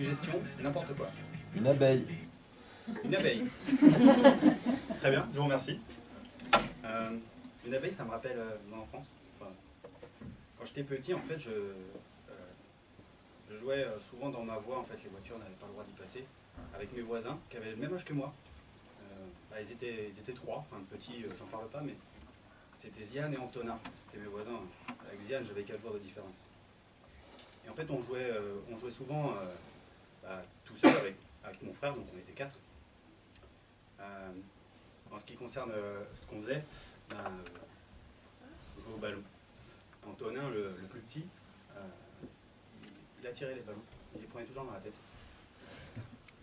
suggestion, n'importe quoi. Une abeille. Une abeille. Très bien, je vous remercie. Une abeille, ça me rappelle mon enfance. Enfin, quand j'étais petit, en fait, je jouais souvent dans ma voie. En fait, les voitures n'avaient pas le droit d'y passer. Avec mes voisins, qui avaient le même âge que moi. Ils étaient trois, enfin petits, j'en parle pas, mais c'était Ziane et Antonin. C'était mes voisins. Avec Ziane, j'avais 4 jours de différence. Et en fait, on jouait souvent tout seul avec mon frère, donc on était 4. En ce qui concerne ce qu'on faisait, on jouait au ballon. Antonin, le plus petit, il attirait les ballons. Il les prenait toujours dans la tête.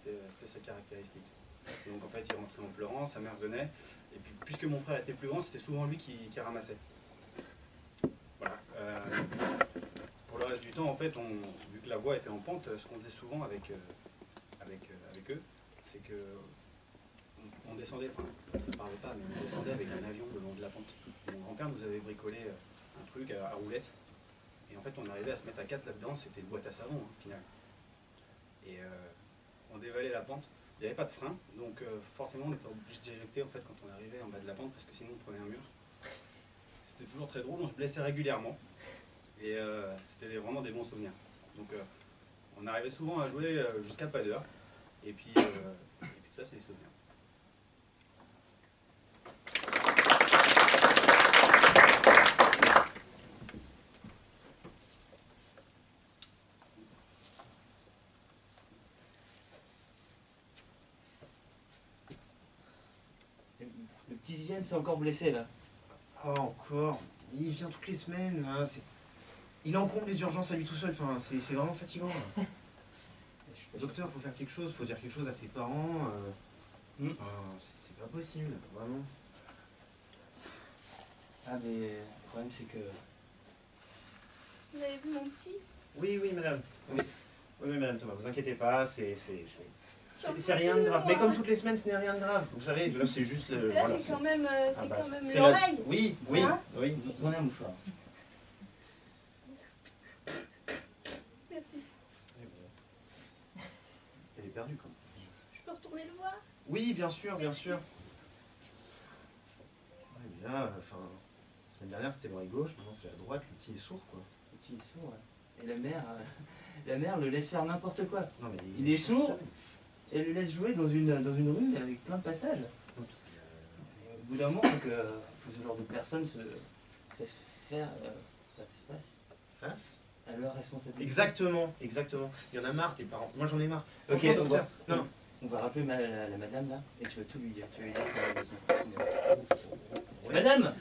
C'était sa caractéristique. Donc en fait, il rentrait en pleurant, sa mère venait, et puis puisque mon frère était plus grand, c'était souvent lui qui ramassait. Voilà. Pour le reste du temps, en fait, vu que la voie était en pente, ce qu'on faisait souvent avec eux, c'est que on descendait, enfin, ça ne parlait pas, mais on descendait avec un avion le long de la pente. Mon grand-père nous avait bricolé un truc à roulette, et en fait, on arrivait à se mettre à 4 là-dedans, c'était une boîte à savon, au final. Et on dévalait la pente. Il n'y avait pas de frein, donc forcément on était obligé d'éjecter en fait, quand on arrivait en bas de la pente, parce que sinon on prenait un mur. C'était toujours très drôle, on se blessait régulièrement, et c'était vraiment des bons souvenirs. Donc on arrivait souvent à jouer jusqu'à pas d'heure, et puis tout ça c'est des souvenirs. Le petit Ziane s'est encore blessé là. Oh, encore. Il vient toutes les semaines. Là. Il encombre les urgences à lui tout seul. Enfin, c'est vraiment fatigant. Là. Docteur, faut faire quelque chose. Faut dire quelque chose à ses parents. C'est pas possible, vraiment. Ah mais le problème c'est que... Vous avez vu mon petit? Oui, madame. Oui. Oui, madame Thomas, vous inquiétez pas. C'est rien de grave. Mais comme toutes les semaines, ce n'est rien de grave. Vous savez, là, c'est juste le... Là, voilà, c'est quand même, c'est l'oreille. Oui. Hein? Oui. Prenez un mouchoir. Merci. Elle est perdue, quand même. Je peux retourner le voir? Oui, bien sûr. Ouais, mais là, enfin... La semaine dernière, c'était l'oreille gauche. Maintenant, c'est la droite. Le petit est sourd, quoi. Le petit est sourd, ouais. Et la mère le laisse faire n'importe quoi. Non, mais Il est sourd. Et elle le laisse jouer dans une rue avec plein de passages. Et au bout d'un moment, faut que ce genre de personne se fasse faire Face. à leur responsabilité. Exactement. Il y en a marre, tes parents. Moi, j'en ai marre. Ok, Franchement, docteur. Non. On va rappeler la madame là, et tu vas tout lui dire. Tu vas lui dire Ouais. Madame.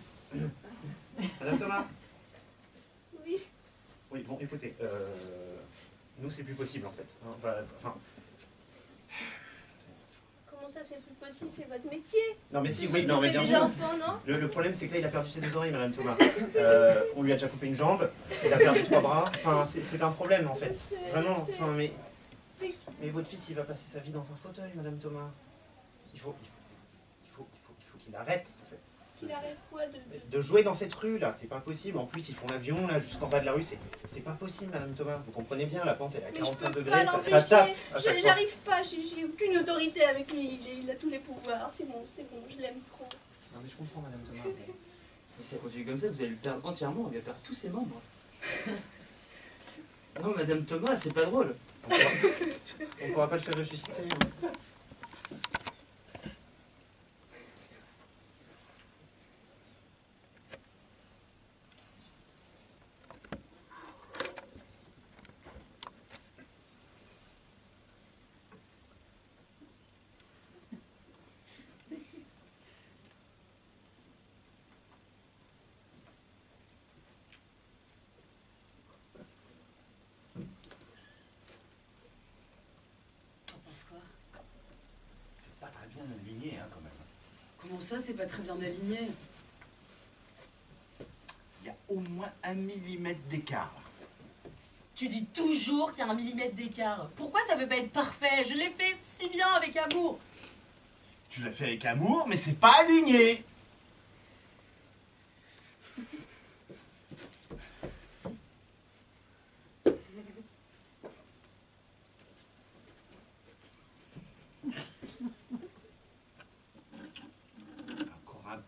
Madame Thomas. Oui. Oui, bon, écoutez, nous, c'est plus possible, en fait. Enfin... Comment ça, c'est plus possible? C'est votre métier. Non, mais si, Vous oui, non, mais occupez bien des sûr. enfants, non? Le problème, c'est que là, il a perdu ses 2 oreilles, madame Thomas. On lui a déjà coupé une jambe, il a perdu 3 bras. Enfin, c'est un problème, en fait. Vraiment, enfin, mais votre fils, il va passer sa vie dans un fauteuil, madame Thomas. Il faut qu'il arrête, en fait. Qu'il arrête quoi De jouer dans cette rue, là, c'est pas possible. En plus, ils font l'avion, là, jusqu'en bas de la rue. C'est pas possible, madame Thomas. Vous comprenez bien, la pente, elle est à Mais 45 je peux degrés, pas ça tape à chaque fois. J'arrive pas, j'ai aucune autorité avec lui, il a tous les pouvoirs, c'est bon, je l'aime trop. Non mais je comprends madame Thomas. Mais si ça continue comme ça, vous allez le perdre entièrement, il va perdre tous ses membres. Non madame Thomas, c'est pas drôle. On pourra pas le faire ressusciter. Hein. Aligné, hein, quand même. Comment ça, c'est pas très bien aligné? Il y a au moins 1 millimètre d'écart. Tu dis toujours qu'il y a 1 millimètre d'écart. Pourquoi ça peut pas être parfait? Je l'ai fait si bien avec amour. Tu l'as fait avec amour, mais c'est pas aligné.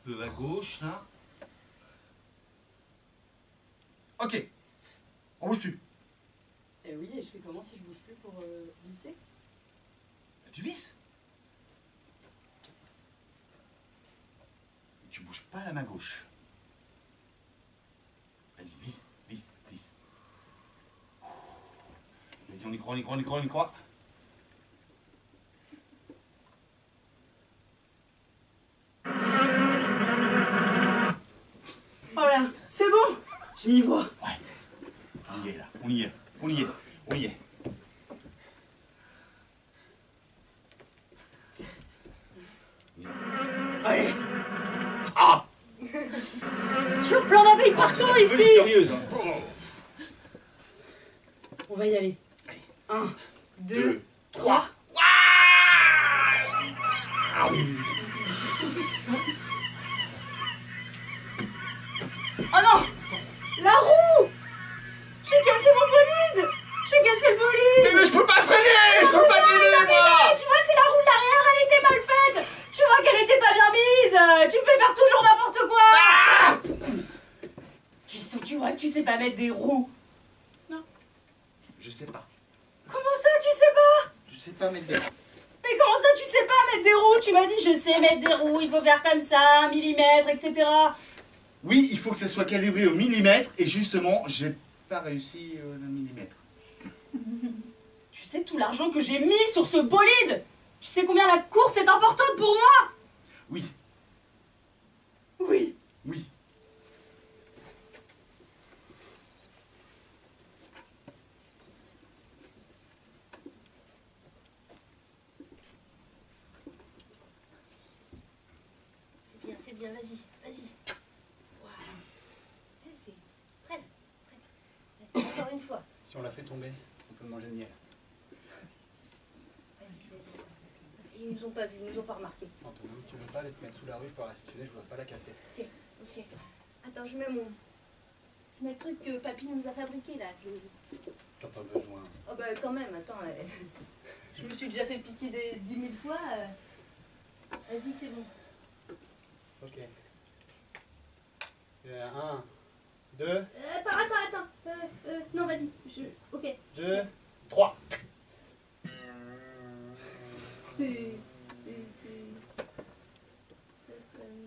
peu à gauche, là. Ok. On bouge plus. Eh oui, et je fais comment si je bouge plus pour visser? Tu vises. Tu bouges pas la main gauche. Vas-y, vise, vise, vise. Vas-y, on y croit, on y croit, on y croit, on y croit. Voilà, c'est bon. Je m'y vois. Ouais. On y est là, on y est, on y est, on y est. Allez. Ah! Toujours plein d'abeilles partout ici. Sérieuse, hein. On va y aller. 1, 2, 2, 3. Oh non! La roue! J'ai cassé mon bolide! J'ai cassé le bolide! Mais je peux pas freiner! Je peux pas freiner, moi! Tu vois, c'est la roue de l'arrière, elle était mal faite! Tu vois qu'elle était pas bien mise! Tu me fais faire toujours n'importe quoi! Ah! Tu vois que tu sais pas mettre des roues! Je sais pas. Comment ça, tu sais pas? Je sais pas mettre des... Mais comment ça, tu sais pas mettre des roues? Tu m'as dit, je sais mettre des roues, il faut faire comme ça, 1 millimètre, etc. Oui, il faut que ça soit calibré au millimètre, et justement, j'ai pas réussi le millimètre. Tu sais tout l'argent que j'ai mis sur ce bolide? Tu sais combien la course est importante pour moi? Oui, Oui. oui. C'est bien, vas-y, vas-y. Voilà. C'est presque, presque. Vas-y, encore une fois. Si on la fait tomber, on peut manger le miel. Vas-y, vas-y. Ils nous ont pas vus, ils nous ont pas remarqué. Antonin, tu veux pas aller te mettre sous la ruche pour la réceptionner, je voudrais pas la casser. Ok, ok. Attends, je mets le truc que papy nous a fabriqué là. T'as pas besoin. Oh bah quand même, attends. Je me suis déjà fait piquer 10 000 fois. Vas-y, c'est bon. Ok. 1, 2, Attends. Non, vas-y. Ok. 2, 3.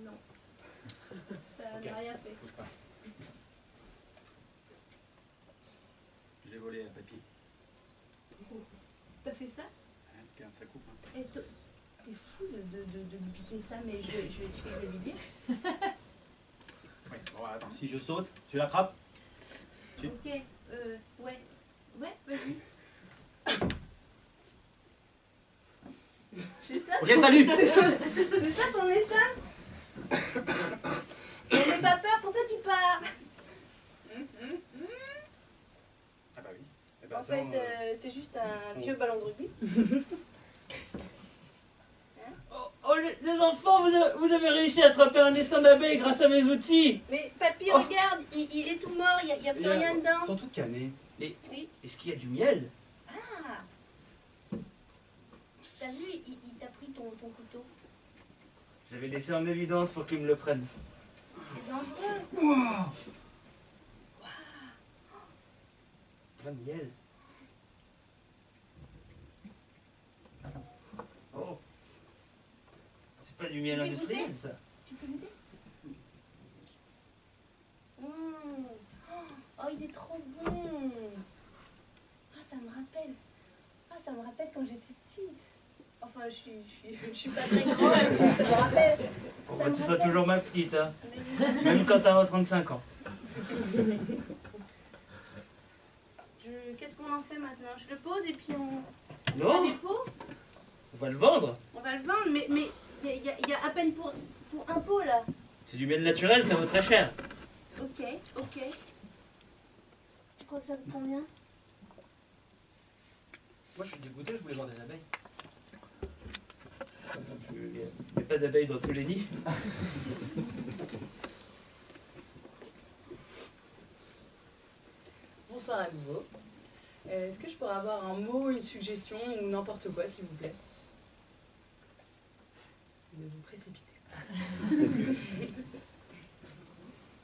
Non. Ça n'a rien fait. Bouge pas. Je l'ai volé à papy. T'as fait ça? Regarde, ça coupe. Hein. Eh, t'es fou de lui piquer ça, mais je vais lui dire. Ouais, bon, attends, si je saute, tu l'attrapes? Ok, ouais. Ouais, vas-y. C'est ça? Ok, salut! C'est ça ton essaim? N'aie pas peur, pourquoi tu pars? Ah bah oui. Eh ben, En attends, fait, c'est juste un vieux ballon de rugby. Oh, les enfants, vous avez réussi à attraper un essaim d'abeilles grâce à mes outils. Mais papy, regarde, il est tout mort, il n'y a plus rien dedans. Ils sont toutes cannées. Est-ce qu'il y a du miel? Ah! T'as vu, il t'a pris ton couteau. Je l'avais laissé en évidence pour qu'il me le prenne. C'est dangereux. Plein de miel. Oh. C'est pas du miel Tu fais industriel, goûter ça. Tu peux goûter? Oh, il est trop bon. Ah, ça me rappelle quand j'étais petite. Enfin, je suis pas très grande, mais ça me rappelle. Faut Ça que me tu sois rappelle. toujours ma petite, hein. Mais- Même quand t'auras 35 ans. Qu'est-ce qu'on en fait maintenant? Je le pose et puis on Non, fait des pots. on va le vendre. On va le vendre, mais il y a à peine pour un pot là. C'est du miel naturel, ça vaut très cher. Ok. Tu crois que ça coûte combien? Moi, je suis dégoûté, je voulais voir des abeilles. Il n'y a pas d'abeilles dans tous les nids. Bonsoir à nouveau. Est-ce que je pourrais avoir un mot, une suggestion ou n'importe quoi, s'il vous plaît? Ne vous précipitez pas.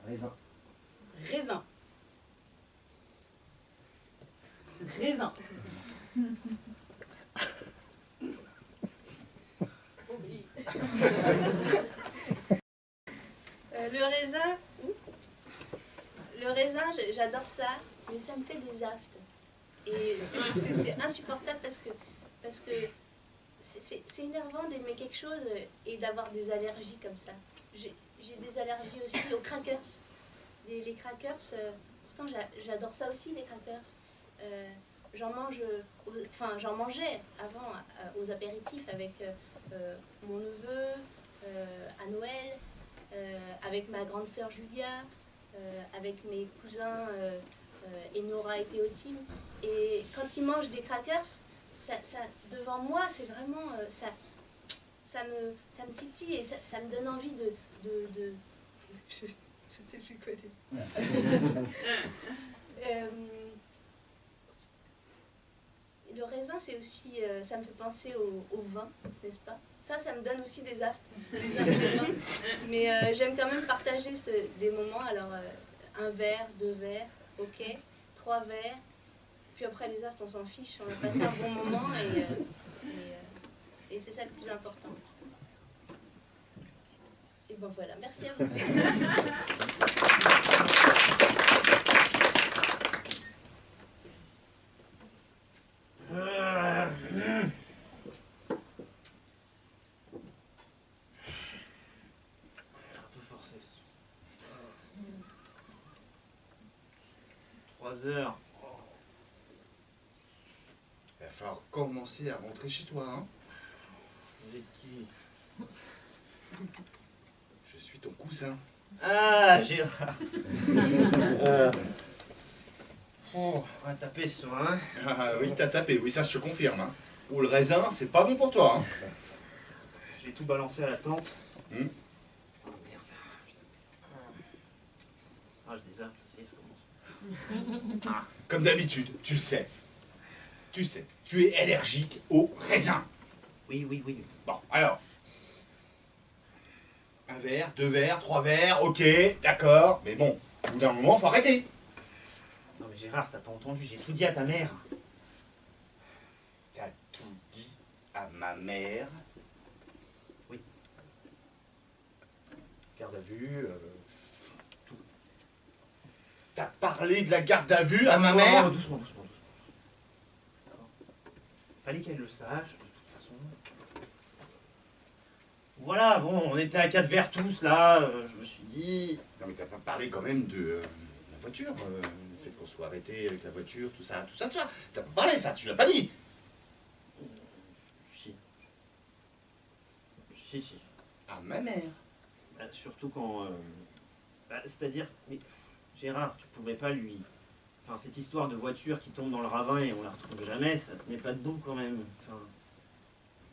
Raisin. Raisin. Raisin. Le raisin, j'adore ça, mais ça me fait des aftes. Et c'est insupportable parce que c'est énervant d'aimer quelque chose et d'avoir des allergies comme ça. J'ai des allergies aussi aux crackers. Les crackers, pourtant j'adore ça aussi, les crackers. J'en mangeais avant aux apéritifs avec mon neveu, à Noël, avec ma grande sœur Julia, avec mes cousins Enora et Théotime. Et quand ils mangent des crackers, ça devant moi, c'est vraiment... ça me titille et ça me donne envie de je sais plus quoi dire. Le raisin, c'est aussi, ça me fait penser au vin, n'est-ce pas? Ça me donne aussi des aftes. Mais j'aime quand même partager des moments. Alors, un verre, 2 verres, ok, 3 verres. Puis après, les aftes, on s'en fiche. On a passé un bon moment et c'est ça le plus important. Et bon, voilà. Merci à vous. Un peu forcé. 3 heures. Il va falloir commencer à rentrer chez toi, hein. Avec qui? Je suis ton cousin. Ah, Gérard. On va taper sur un. Ah oui, t'as tapé, oui, ça je te confirme. Hein. Ou le raisin, c'est pas bon pour toi. Hein. J'ai tout balancé à la tente. Hmm. Oh merde. Putain. Ah, j'ai des aftes, ça y est, ça commence. Comme d'habitude, tu le sais. Tu sais, tu es allergique au raisin. Oui. Bon, alors. 1 verre, 2 verres, 3 verres, ok, d'accord. Mais bon, au bout d'un moment, faut arrêter. Non mais Gérard, t'as pas entendu, j'ai tout dit à ta mère. T'as tout dit à ma mère. Oui. Garde à vue, tout. T'as parlé de la garde à vue à ma Non, mère. doucement. D'accord. Fallait qu'elle le sache, de toute façon. Voilà, bon, on était à 4 verres tous, là, je me suis dit... Non mais t'as pas parlé quand même de la voiture, le fait qu'on soit arrêté avec la voiture, tout ça. T'as pas parlé ça, tu l'as pas dit. Si. À ma mère. Bah, surtout quand... c'est-à-dire, mais, Gérard, tu pouvais pas lui... Enfin, cette histoire de voiture qui tombe dans le ravin et on la retrouve jamais, ça tenait pas debout quand même. Enfin,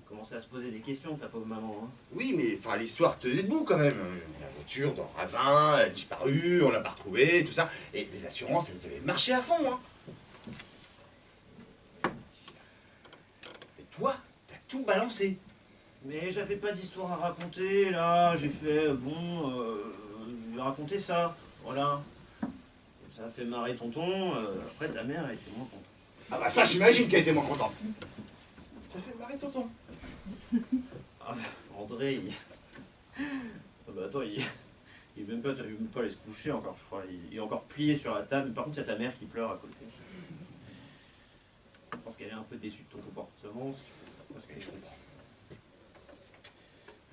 on commençait à se poser des questions, ta pauvre maman. Hein. Oui, mais enfin l'histoire tenait debout quand même. La voiture dans le ravin, elle a disparu, on l'a pas retrouvée, tout ça. Et les assurances, elles avaient marché à fond. Hein. Et toi, t'as tout balancé. Mais j'avais pas d'histoire à raconter, là, j'ai fait, je vais raconter ça, voilà. Ça a fait marrer tonton, après ta mère a été moins contente. Ah bah ça, j'imagine qu'elle était moins contente. Ça fait marrer tonton. Ah, André, ah bah attends, il est même pas allé se coucher encore, je crois. Il est encore plié sur la table. Par contre, il y a ta mère qui pleure à côté. Je pense qu'elle est un peu déçue de ton comportement. Parce que Je comprends.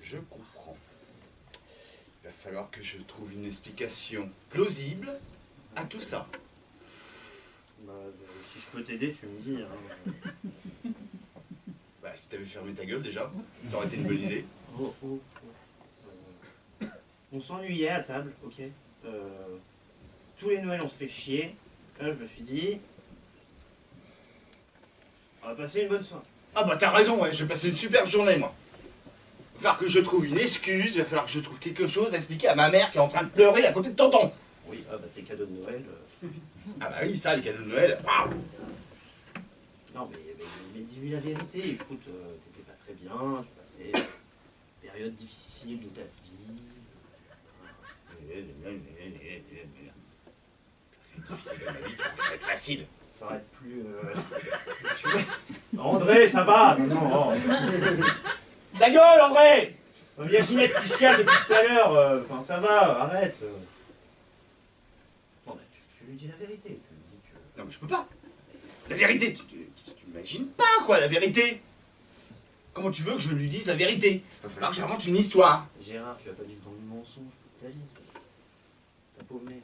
Je comprends. Il va falloir que je trouve une explication plausible à tout ça. bah, si je peux t'aider, tu me dis. Hein. Bah si t'avais fermé ta gueule déjà, ça aurait été une bonne idée. On s'ennuyait à table, ok. Tous les Noëls, on se fait chier. Là, je me suis dit, on va passer une bonne soirée. Ah bah t'as raison, ouais, je vais passer une super journée moi. Il va falloir que je trouve une excuse, il va falloir que je trouve quelque chose à expliquer à ma mère qui est en train de pleurer à côté de tonton. Oui, ah bah tes cadeaux de Noël. Ah bah oui, ça, les cadeaux de Noël. Waouh. Non, mais dis-lui la vérité. Écoute, t'étais pas très bien, tu passais une période difficile de ta vie. Difficile dans ma vie, tu crois que ça va être facile. Ça va être plus... André, ça va? Non, non. Ta gueule, André! Il y a Ginette qui chiale depuis tout à l'heure. Enfin, ça va, arrête. Bon, bah, tu lui dis la vérité. Tu lui dis que... Non mais je peux pas. La vérité, tu imagines pas quoi la vérité. Comment tu veux que je lui dise la vérité? Il va falloir que j'invente une histoire. Gérard, tu vas pas vivre dans le mensonge toute ta vie. Ta pauvre mère.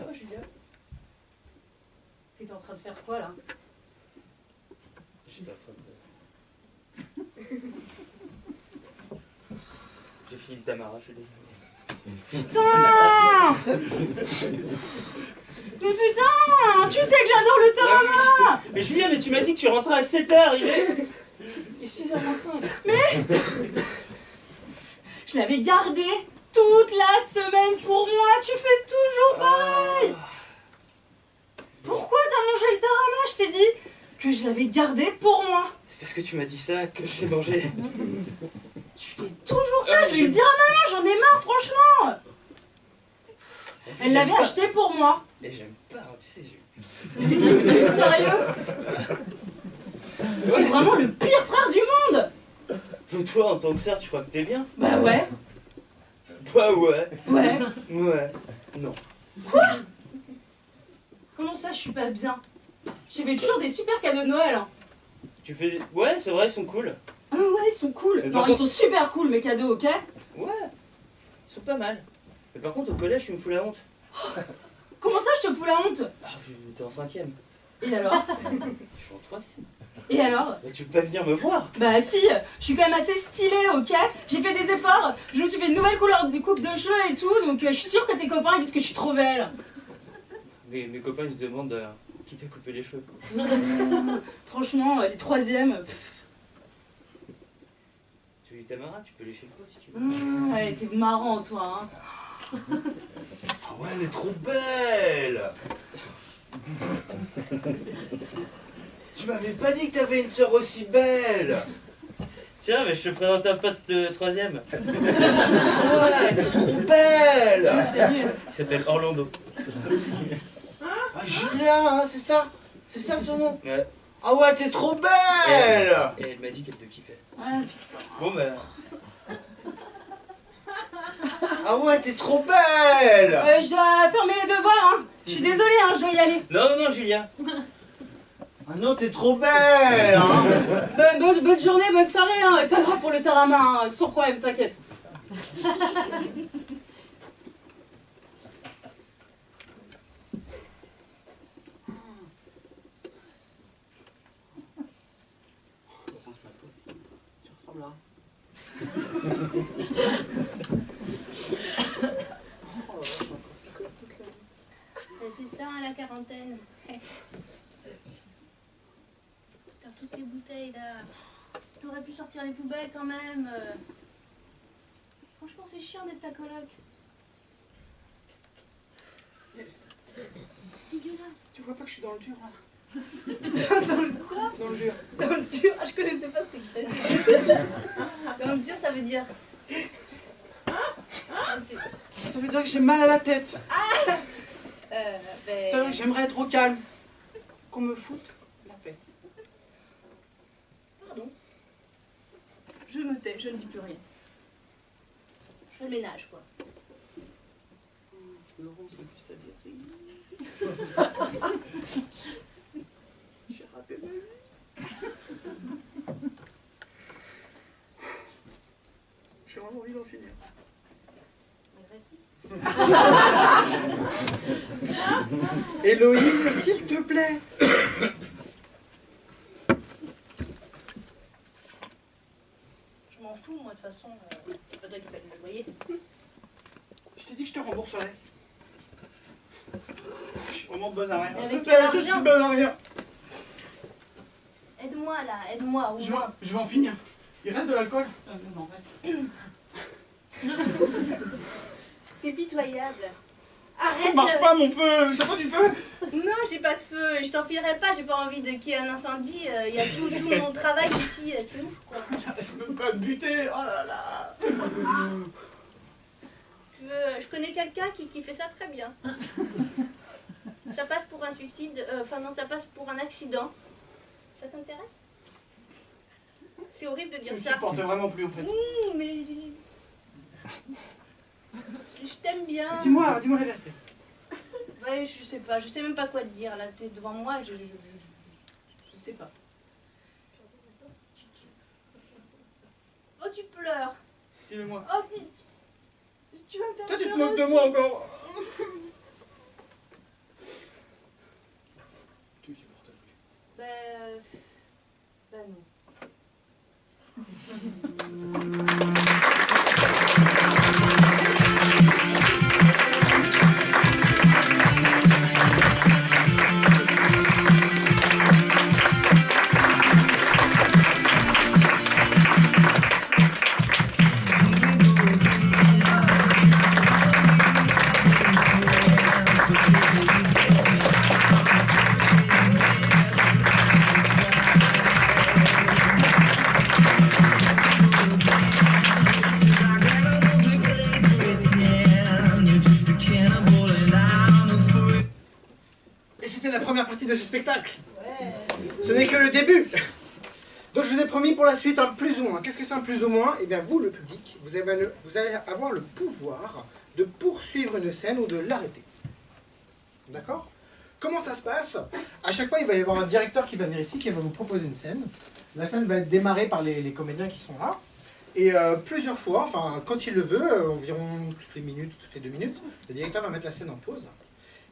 Oh, Julia. T'es en train de faire quoi là? J'étais en train de... J'ai fini le Tamara, je suis désolé. Putain! Mais putain! Tu sais que j'adore le Tarama! Mais Julien, mais tu m'as dit que tu rentrais à 7h, il est 6h25. Je l'avais gardé toute la semaine pour moi, tu fais toujours pareil! Pourquoi t'as mangé le Tarama? Je t'ai dit que je l'avais gardé pour moi. C'est parce que tu m'as dit ça que je l'ai mangé. Tu fais toujours ça, je vais le dire à maman, j'en ai marre franchement! Elle l'avait acheté pour moi. Mais j'aime pas, hein, tu sais, j'ai... T'es sérieux? T'es vraiment le pire frère du monde! Mais toi, en tant que sœur, tu crois que t'es bien? Bah ouais, Bah ouais. ouais. Ouais. Non. Comment ça je suis pas bien? Je fais toujours des super cadeaux de Noël. Hein. Tu fais... Ouais, c'est vrai, ils sont cool. Ah ouais, ils sont cool. Mais Non, par ils contre- sont super cool mes cadeaux, ok? Ouais. Ils sont pas mal. Mais par contre, au collège, tu me fous la honte. Comment ça je te fous la honte? Ah, t'es en 5ème. Et alors? Je suis en 3ème. Et alors? Mais tu peux pas venir me voir. Bah si, je suis quand même assez stylée, ok? J'ai fait des efforts, je me suis fait une nouvelle couleur de coupe de cheveux et tout, donc je suis sûre que tes copains ils disent que je suis trop belle. Mes copains, ils se demandent qui t'a coupé les cheveux. Franchement, les troisièmes, Tu veux Tamara, tu peux lécher le pot si tu veux. ouais, t'es marrant toi, hein. Ah ouais, elle est trop belle. Tu m'avais pas dit que t'avais une sœur aussi belle. Tiens, mais je te présente un pote de 3ème. Ouais, t'es trop belle. Sérieux. Il s'appelle Orlando. Ah Julien, hein, c'est ça? C'est ça son nom? Ouais. Ah ouais, t'es trop belle. Et elle m'a dit qu'elle te kiffait. Ah putain. Bon, bah... Ah ouais, t'es trop belle. Je dois faire mes devoirs, hein. Je suis désolée, hein, je dois y aller. Non, non, Julien. Ah non, t'es trop belle. Hein. Bonne journée, bonne soirée, hein. Et pas grave pour le Tarama, hein. Sans problème, t'inquiète. Tu ressembles à... C'est ça, hein, la quarantaine. Putain, toutes les bouteilles là. T'aurais pu sortir les poubelles quand même. Franchement, c'est chiant d'être ta coloc. C'est dégueulasse. Tu vois pas que je suis dans le dur là? Dans le quoi? Dans le dur. Dans le dur? Ah, je connaissais pas cette expression. Dans le dur, ça veut dire. Ça veut dire que j'ai mal à la tête. Ben... Ça veut dire que j'aimerais être au calme. Qu'on me foute la paix. Pardon. Je me tais, je ne dis plus rien. Je ménage, quoi. Laurence, c'est plus ta vérité. J'ai raté ma vie. J'ai vraiment envie d'en finir. Mais vas-y. Héloïse, s'il te plaît. Je m'en fous, moi, de toute façon. C'est pas toi qui paye le loyer. Je t'ai dit que je te rembourserais. vraiment bonne à rien. Avec Je quel sais, je argent suis bonne à rien. Aide-moi là, aide-moi au moins. Je vais en finir. Il reste de l'alcool? Non, reste. T'es pitoyable. Arrête. Marche pas mon feu. T'as pas du feu? Non, j'ai pas de feu. Je t'enfilerai pas. J'ai pas envie qu'il y ait un incendie. Il y a tout mon travail ici. C'est ouf quoi. J'arrive même pas à me buter. Oh là là. Je connais quelqu'un qui fait ça très bien. Ça passe pour un suicide. Enfin non, ça passe pour un accident. Ça t'intéresse? C'est horrible de Je dire me ça. supporte vraiment plus en fait. Mais je t'aime bien. Dis-moi la vérité. Ouais, je sais même pas quoi te dire là. T'es devant moi, je sais pas. Oh, tu pleures. Dis-le-moi. Oh, tu vas me faire Toi tu te pleurer moques de aussi. moi encore. Tu me supportes plus. Ben non. Et c'était la première partie de ce spectacle. Ce n'est que le début. Donc je vous ai promis pour la suite un plus ou moins. Qu'est-ce que c'est un plus ou moins? Eh bien vous, le public, vous allez avoir le pouvoir de poursuivre une scène ou de l'arrêter. D'accord? Comment ça se passe? À chaque fois, il va y avoir un directeur qui va venir ici, qui va vous proposer une scène. La scène va être démarrée par les comédiens qui sont là. Et plusieurs fois, enfin quand il le veut, environ toutes les minutes, toutes les 2 minutes, le directeur va mettre la scène en pause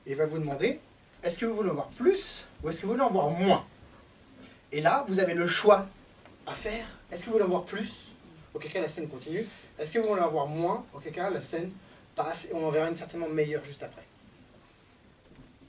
et va vous demander: est-ce que vous voulez en voir plus ou est-ce que vous voulez en voir moins? Et là, vous avez le choix à faire. Est-ce que vous voulez en voir plus? Auquel cas la scène continue. Est-ce que vous voulez en voir moins? Auquel cas la scène passe et on en verra une certainement meilleure juste après.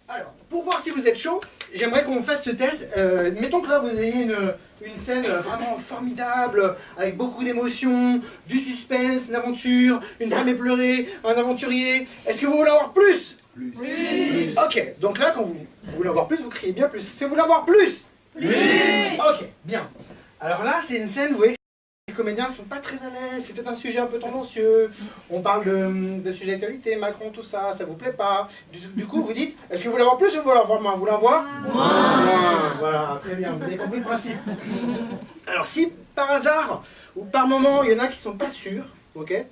Alors, pour voir si vous êtes chaud, j'aimerais qu'on fasse ce test. Mettons que là, vous ayez une scène vraiment formidable, avec beaucoup d'émotions, du suspense, une aventure, une femme éplorée, un aventurier. Est-ce que vous voulez en voir plus? Plus. Ok, donc là, quand vous voulez en voir plus, vous criez bien plus. Est-ce que vous voulez en voir plus? Plus. Ok, bien. Alors là, c'est une scène, vous voyez, les comédiens ne sont pas très à l'aise, c'est peut-être un sujet un peu tendancieux. On parle de sujets d'actualité, Macron, tout ça, ça vous plaît pas. Du coup, vous dites, est-ce que vous voulez en voir plus ou vous voulez en voir moins? Vous voulez en voir moins. Voilà, très bien, vous avez compris le principe. Alors si, par hasard, ou par moment, il y en a qui sont pas sûrs, ok,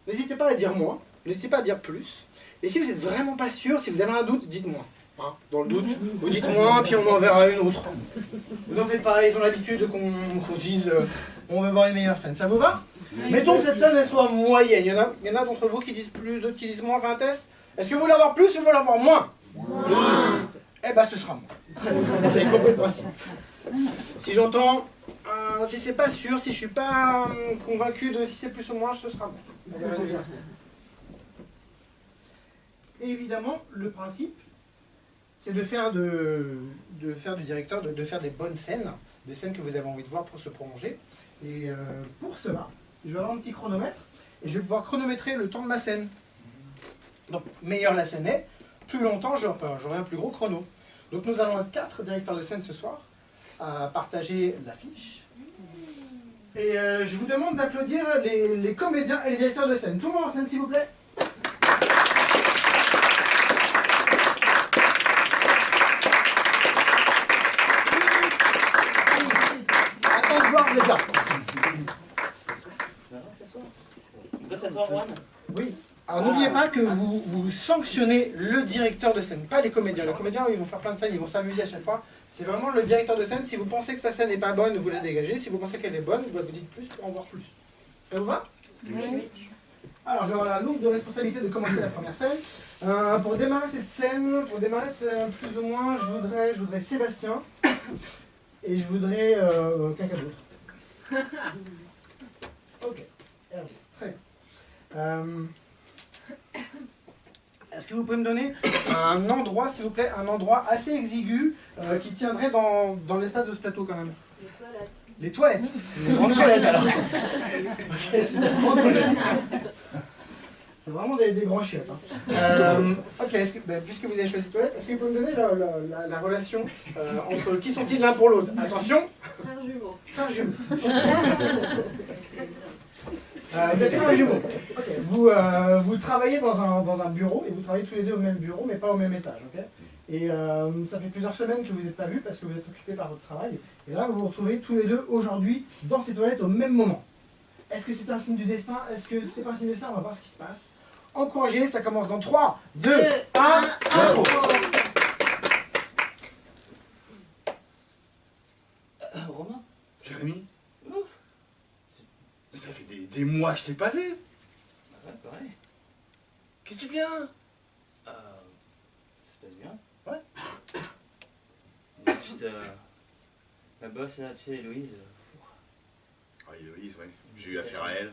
n'hésitez pas à dire moins, n'hésitez pas à dire plus. Et si vous êtes vraiment pas sûr, si vous avez un doute, dites-moi. Hein, dans le doute, vous dites moins, puis on en verra une autre. Vous en faites pareil, ils ont l'habitude qu'on dise on veut voir une meilleure scène. Ça vous va? Mettons que cette scène elle soit moyenne. Il y en a d'entre vous qui disent plus, d'autres qui disent moins, enfin un test. Est-ce que vous voulez avoir plus ou vous voulez avoir moins? Eh ben ce sera moins. Vous avez compris le principe. Si j'entends, si c'est pas sûr, si je suis pas convaincu de si c'est plus ou moins, ce sera moins. Et évidemment, le principe, c'est de faire du directeur, de faire des bonnes scènes, des scènes que vous avez envie de voir pour se prolonger. Et pour cela, je vais avoir un petit chronomètre et je vais pouvoir chronométrer le temps de ma scène. Donc, meilleure la scène est, plus longtemps j'aurai un plus gros chrono. Donc nous allons être 4 directeurs de scène ce soir à partager l'affiche. Et je vous demande d'applaudir les comédiens et les directeurs de scène. Tout le monde en scène s'il vous plaît. Déjà. On peut s'asseoir, Juan? Oui. Alors n'oubliez pas que vous sanctionnez le directeur de scène, pas les comédiens. Les comédiens, ils vont faire plein de scènes, ils vont s'amuser à chaque fois. C'est vraiment le directeur de scène. Si vous pensez que sa scène n'est pas bonne, vous la dégagez. Si vous pensez qu'elle est bonne, vous dites plus pour en voir plus. Ça vous va? Oui. Alors, je vais avoir la lourde responsabilité de commencer la première scène. Pour démarrer cette scène, plus ou moins, je voudrais Sébastien et je voudrais quelqu'un d'autre. Ok, Hervé, très bien. Est-ce que vous pouvez me donner un endroit, s'il vous plaît, un endroit assez exigu qui tiendrait dans l'espace de ce plateau quand même? Les toilettes. Les grandes toilettes alors. Ok, c'est des grandes toilettes. C'est vraiment des grands chiottes. Hein. Ok, puisque vous avez choisi les toilettes, est-ce que vous pouvez me donner la relation entre qui sont-ils l'un pour l'autre? Attention. Frère jumeau. Frère jumeau. Vous êtes frères jumeaux. Ok. Vous travaillez dans un bureau et vous travaillez tous les deux au même bureau mais pas au même étage. Ok. Et ça fait plusieurs semaines que vous n'êtes pas vus parce que vous êtes occupés par votre travail. Et là, vous vous retrouvez tous les deux aujourd'hui dans ces toilettes au même moment. Est-ce que c'est un signe du destin? Est-ce que c'était pas un signe du destin? On va voir ce qui se passe. Encouragez, ça commence dans 3, 2, 1, intro. Romain? Jérémy? Mais ça fait des mois que je t'ai pas vu. Ouais, pareil. Qu'est-ce que tu viens? Ça se passe bien. Ouais. Juste, la bosse là, tu sais, Héloïse. Ah, Héloïse, ouais. J'ai eu affaire à elle.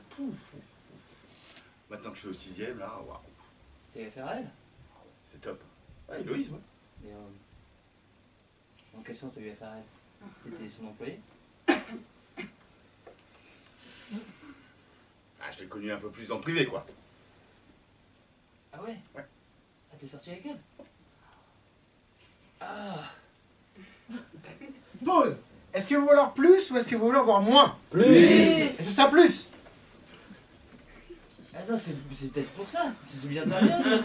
Maintenant que je suis au 6ème, là, waouh. T'as eu affaire à elle? C'est top. Ouais, Héloïse, ouais. Et, dans quel sens t'as eu affaire à elle? T'étais son employé? Ah, je l'ai connue un peu plus en privé, quoi. Ah ouais? Ouais. Ah, t'es sorti avec elle? Ah! Pause. Est-ce que vous voulez en plus ou est-ce que vous voulez en voir moins? Plus! Et c'est ça plus. Attends, c'est peut-être pour ça. C'est bien rien, là.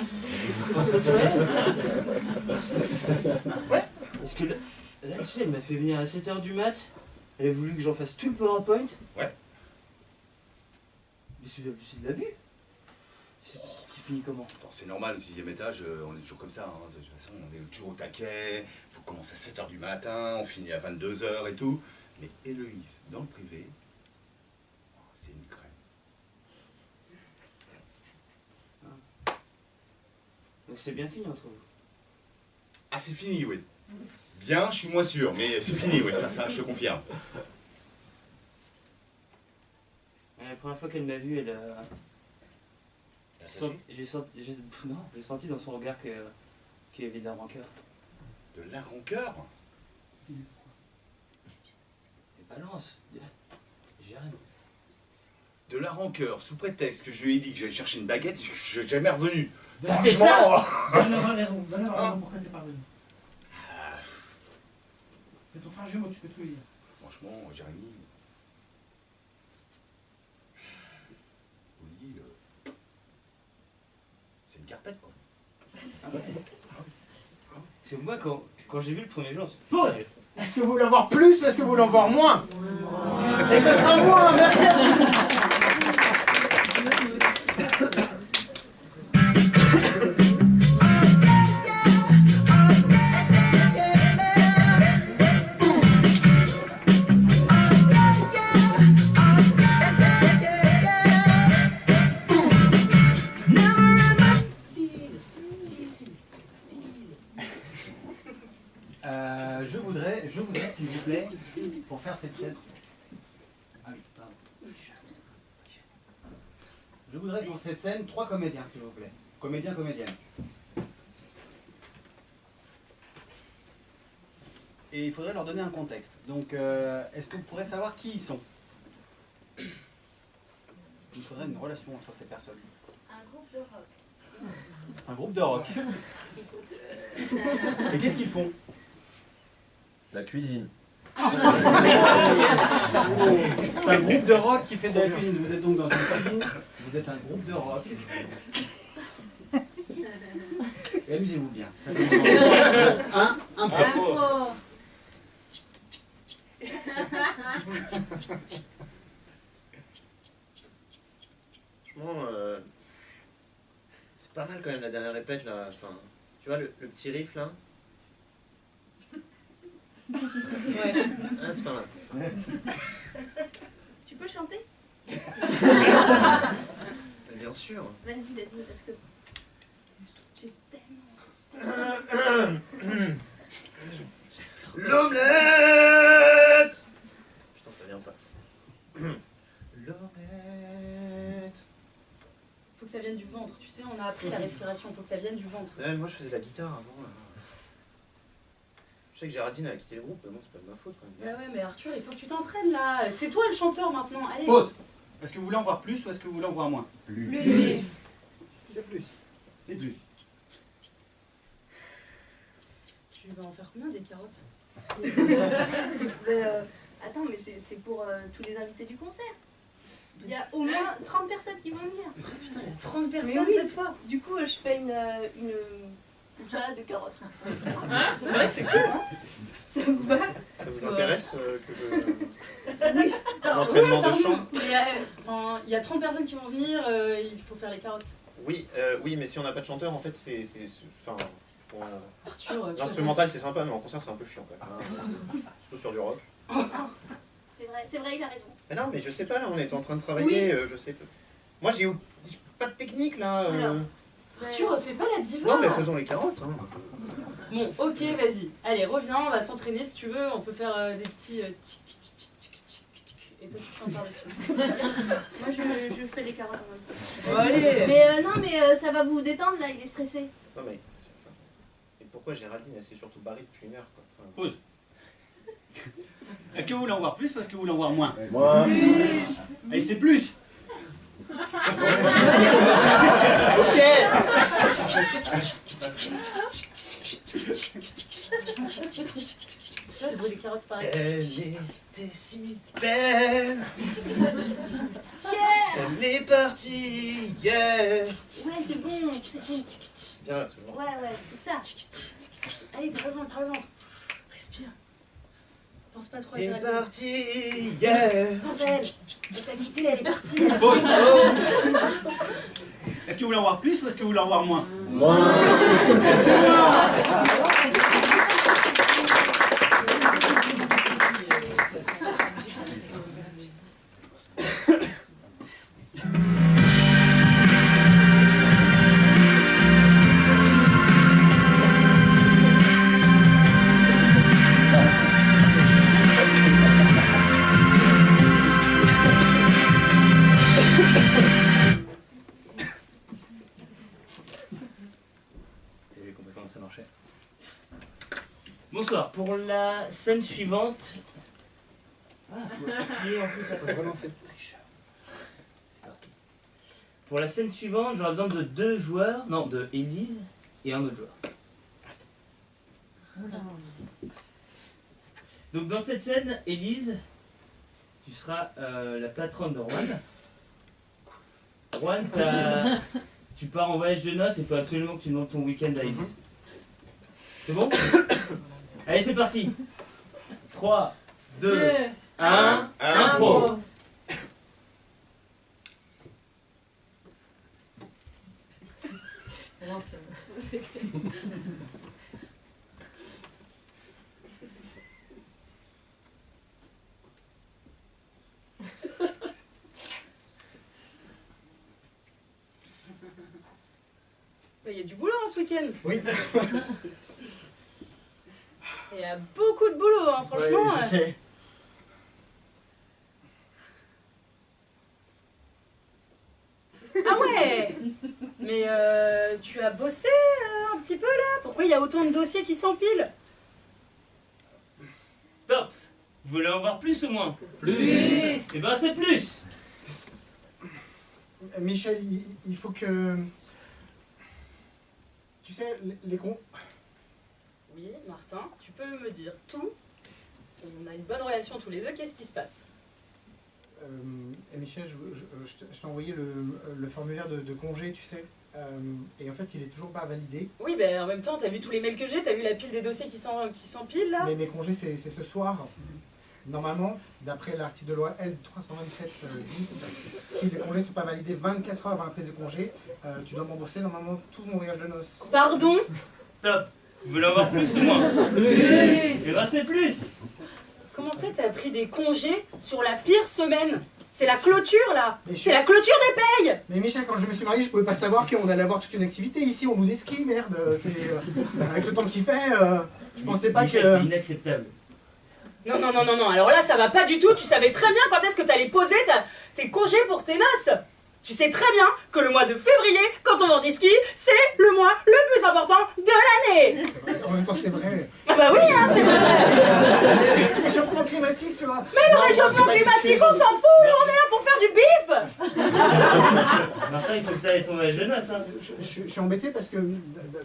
Entre toi et elle. Ouais. Parce que là, tu sais, elle m'a fait venir à 7h du mat. Elle a voulu que j'en fasse tout le PowerPoint. Ouais. Mais c'est de l'abus. C'est fini comment? Attends, c'est normal, au 6ème étage, on est toujours comme ça. Hein. De toute façon, on est toujours au taquet. Faut commencer à 7h du matin, on finit à 22h et tout. Mais Héloïse, dans le privé, oh, c'est une crème. Donc c'est bien fini entre vous. Ah, c'est fini, oui. Bien, je suis moins sûr, mais c'est fini, oui, ça, je te confirme. La première fois qu'elle m'a vu, elle a... J'ai senti dans son regard qu'il y avait de la rancœur. De la rancœur? Et balance, Jérémy. De la rancœur, sous prétexte que je lui ai dit que j'allais chercher une baguette, je suis jamais revenu. T'as fait ça? Donne-leur raison. Donne-leur raison. Pourquoi t'es pas revenu? C'est ton frère jumeau, tu peux tout lui dire. Franchement, Jérémy... Oui, c'est une carpette, quoi. Ah ouais. Parce que moi, quand j'ai vu le premier jour... Pause. Est-ce que vous voulez en voir plus ou est-ce que vous voulez en voir moins? Et ce sera moins, merci à vous. Je voudrais, s'il vous plaît, pour faire cette scène. Ah oui, pardon. Je voudrais pour cette scène 3 comédiens, s'il vous plaît. Comédiens, comédiennes. Et il faudrait leur donner un contexte. Donc, est-ce que vous pourrez savoir qui ils sont? Il faudrait une relation entre ces personnes. Un groupe de rock. Un groupe de rock. Et qu'est-ce qu'ils font? La cuisine. C'est un groupe de rock qui fait de la cuisine. Vous êtes donc dans une cuisine, vous êtes un groupe de rock. Et amusez-vous bien. Un Info. Franchement, c'est pas mal quand même la dernière répète là. Enfin, tu vois le petit riff là. Ouais. Ah, c'est pas mal. Tu peux chanter? Bien sûr. Vas-y, parce que j'ai tellement... L'omelette! Putain, ça vient pas. L'omelette. Faut que ça vienne du ventre, tu sais, on a appris la respiration, faut que ça ça vienne du ventre. Ouais, moi je faisais la guitare avant. Là. Je sais que Géraldine a quitté le groupe, mais bon, c'est pas de ma faute quand même. Ouais, mais Arthur, il faut que tu t'entraînes là. C'est toi le chanteur maintenant. Allez. Pause. Est-ce que vous voulez en voir plus ou est-ce que vous voulez en voir moins? Plus. C'est plus. C'est plus. Tu vas en faire combien des carottes? Mais, attends, mais c'est pour tous les invités du concert. Il y a au moins 30 personnes qui vont venir. Oh, putain, il y a 30 personnes oui. cette fois. Du coup, je fais une salade de carottes. Ouais, c'est cool, hein. Ça vous va? Ça vous intéresse que Oui. l'entraînement de chant? Il y a 30 personnes qui vont venir, il faut faire les carottes. Oui, oui, mais si on n'a pas de chanteur, en fait, enfin, Arthur, l'instrumental c'est sympa, mais en concert c'est un peu chiant quand même. Surtout sur du rock. C'est vrai, il a raison. Mais non, mais je sais pas, là, on est en train de travailler, je sais pas. Moi j'ai pas de technique là. Alors. Arthur, fais pas la diva. Non, mais faisons les carottes. Hein. Bon, ok, vas-y. Allez, reviens, on va t'entraîner si tu veux. On peut faire des petits tic, tic, tic, tic, tic, tic. Et toi, tu chantes par-dessus. Moi, je fais les carottes en même temps. Bon, allez. Mais non, mais ça va vous détendre là, il est stressé. Non, mais. Et pourquoi Géraldine, elle s'est surtout barrée depuis une heure quoi. Enfin, Pause. Est-ce que vous voulez en voir plus ou est-ce que vous voulez en voir moins? Moi. Allez, c'est plus. Le bruit des carottes, c'est pareil. Elle était si belle. Elle est partie hier. Ouais, c'est bon, c'est bon. Bien là, c'est bon. Ouais, c'est ça. Allez, par le ventre. Respire. Pense pas trop à Elle est Géraldine. partie hier. Pense à elle. Elle t'a quitté, elle est partie. Pause. Est-ce que vous voulez en voir plus ou est-ce que vous voulez en voir moins? J'ai compris comment ça marchait. Bonsoir, pour la scène suivante. Ah, faut appuyer en plus Faut après. relancer. C'est parti. Pour la scène suivante, j'aurai besoin de 2 joueurs, non, de Élise et un autre joueur. Donc dans cette scène, Élise, tu seras la patronne de Juan. Juan, tu pars en voyage de noces et il faut absolument que tu demandes ton week-end à Élise. C'est bon? Allez, c'est parti. 3, 2, 1, impro. Il y a du boulot hein, ce week-end. Oui. Il y a beaucoup de boulot, hein, franchement. Ouais, je sais. Ah ouais. Mais tu as bossé un petit peu là? Pourquoi il y a autant de dossiers qui s'empilent? Top. Vous voulez en voir plus ou moins? Plus. Eh ben c'est plus. Michel, il faut que... Tu sais, les cons... Oui, Martin, tu peux me dire tout. On a une bonne relation tous les deux, qu'est-ce qui se passe? Et Michel, je t'ai envoyé le formulaire de congé, tu sais. Et en fait, il est toujours pas validé. Oui, ben en même temps, t'as vu tous les mails que j'ai, t'as vu la pile des dossiers qui s'empilent là? Mais mes congés, c'est ce soir. Normalement, d'après l'article de loi L327-10, si les congés ne sont pas validés 24 heures avant la prise de congé, tu dois m'embourser normalement tout mon voyage de noces. Pardon? Top. Vous voulez en voir plus ou moins? Plus. Eh ben c'est plus. Comment ça, t'as pris des congés sur la pire semaine? C'est la clôture là! Mais C'est la clôture des payes! Mais Michel, quand je me suis marié, je pouvais pas savoir qu'on allait avoir toute une activité ici, on loue des skis, merde. Avec le temps qu'il fait, je pensais pas Michel, que... c'est inacceptable. Non, non, non, non, non, alors là ça va pas du tout, tu savais très bien quand est-ce que t'allais poser tes congés pour tes noces! Tu sais très bien que le mois de février, quand on vend des skis, c'est le mois le plus important de l'année. En même temps, c'est vrai. Ah bah oui, hein, c'est vrai. Le réchauffement climatique, tu vois. Mais le réchauffement climatique, on s'en fout, on est là pour faire du bif. Martin, il faut que tu ailles ton voyage de noces. Hein. Je suis embêté parce que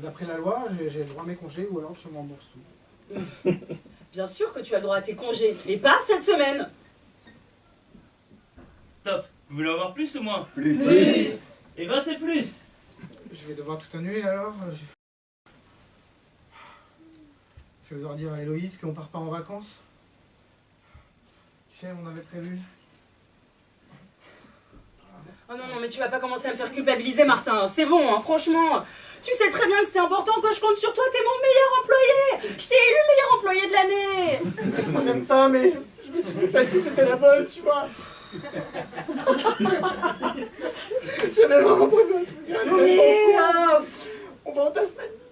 d'après la loi, j'ai le droit à mes congés ou alors tu me rembourses tout. Bien sûr que tu as le droit à tes congés, mais pas cette semaine. Top. Vous voulez en voir plus ou moins? Plus. Et ben c'est plus. Je vais devoir tout annuler alors. Je vais devoir dire à Héloïse qu'on part pas en vacances. Tu sais, on avait prévu. Oh non, non, mais tu vas pas commencer à me faire culpabiliser, Martin. C'est bon, hein, franchement. Tu sais très bien que c'est important que je compte sur toi. T'es mon meilleur employé. Je t'ai élu meilleur employé de l'année. C'est la troisième fois, mais je me suis dit que celle-ci c'était la bonne, tu vois. J'avais vraiment prévu un truc. Non mais... On va en Tasmanie.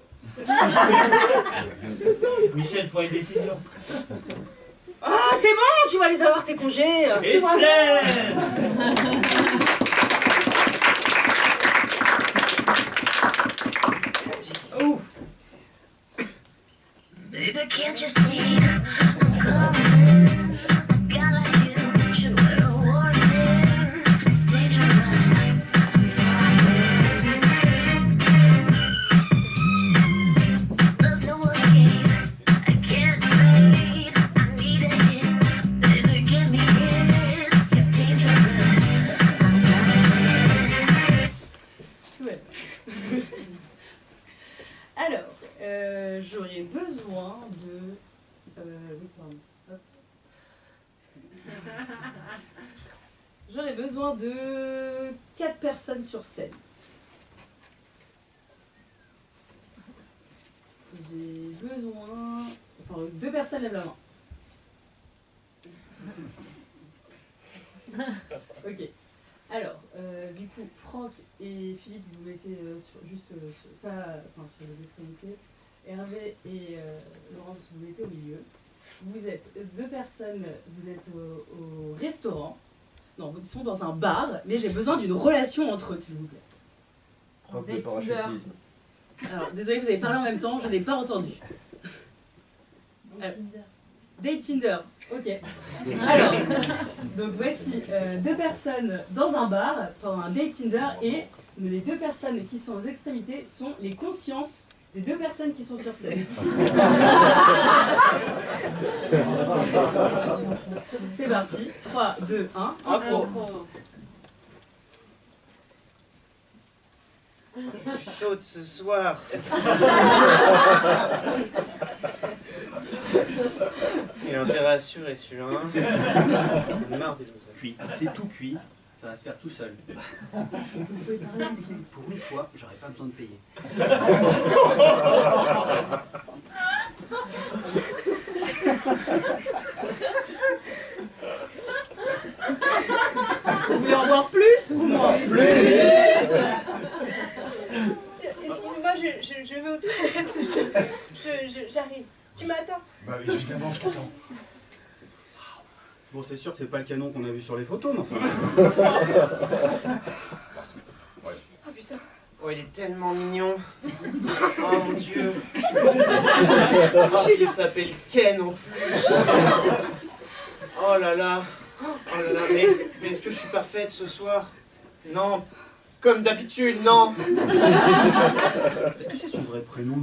Michel prend une décision. Ah, c'est bon, tu vas les avoir tes congés. Et scène. Ouf. Baby, can't you see I'm coming? A guy like you should wear a warning. It's dangerous. I'm falling. There's no escape. I can't wait. I need a hit. Baby, get me in. You're dangerous. I'm falling. Alors, j'aurais besoin de... oui, pardon. Hop. J'aurais besoin de 4 personnes sur scène. J'ai besoin... Enfin, 2 personnes lèvent la main. Ok. Alors, du coup, Franck et Philippe, vous mettez sur les extrémités. Hervé et Laurence, vous mettez au milieu. Vous êtes 2 personnes, vous êtes au restaurant. Non, vous sont dans un bar, mais j'ai besoin d'une relation entre eux, s'il vous plaît. Prof de parachutisme. Alors, désolé, vous avez parlé en même temps, je n'ai pas entendu. Date Tinder, ok. Alors, donc voici 2 personnes dans un bar pendant un date Tinder et les 2 personnes qui sont aux extrémités sont les consciences des 2 personnes qui sont sur scène. C'est parti, 3, 2, 1, impro. Je suis chaude ce soir. Il a intérêt à assurer celui-là. Hein. J'en ai marre des losers. Cuit. C'est tout cuit. Ça va se faire tout seul. Pour une fois, j'aurais pas besoin de payer. Vous voulez en voir plus ou moins? Excuse-moi, je vais aux toilettes. J'arrive. Tu m'attends? Bah évidemment, je t'attends. Bon, c'est sûr que c'est pas le canon qu'on a vu sur les photos, mais enfin. Oh putain. Oh, il est tellement mignon. Oh mon dieu. Oh, il s'appelle Ken en plus. Oh là là. Oh là là. Mais est-ce que je suis parfaite ce soir? Non. Comme d'habitude, non. Est-ce que c'est son vrai prénom?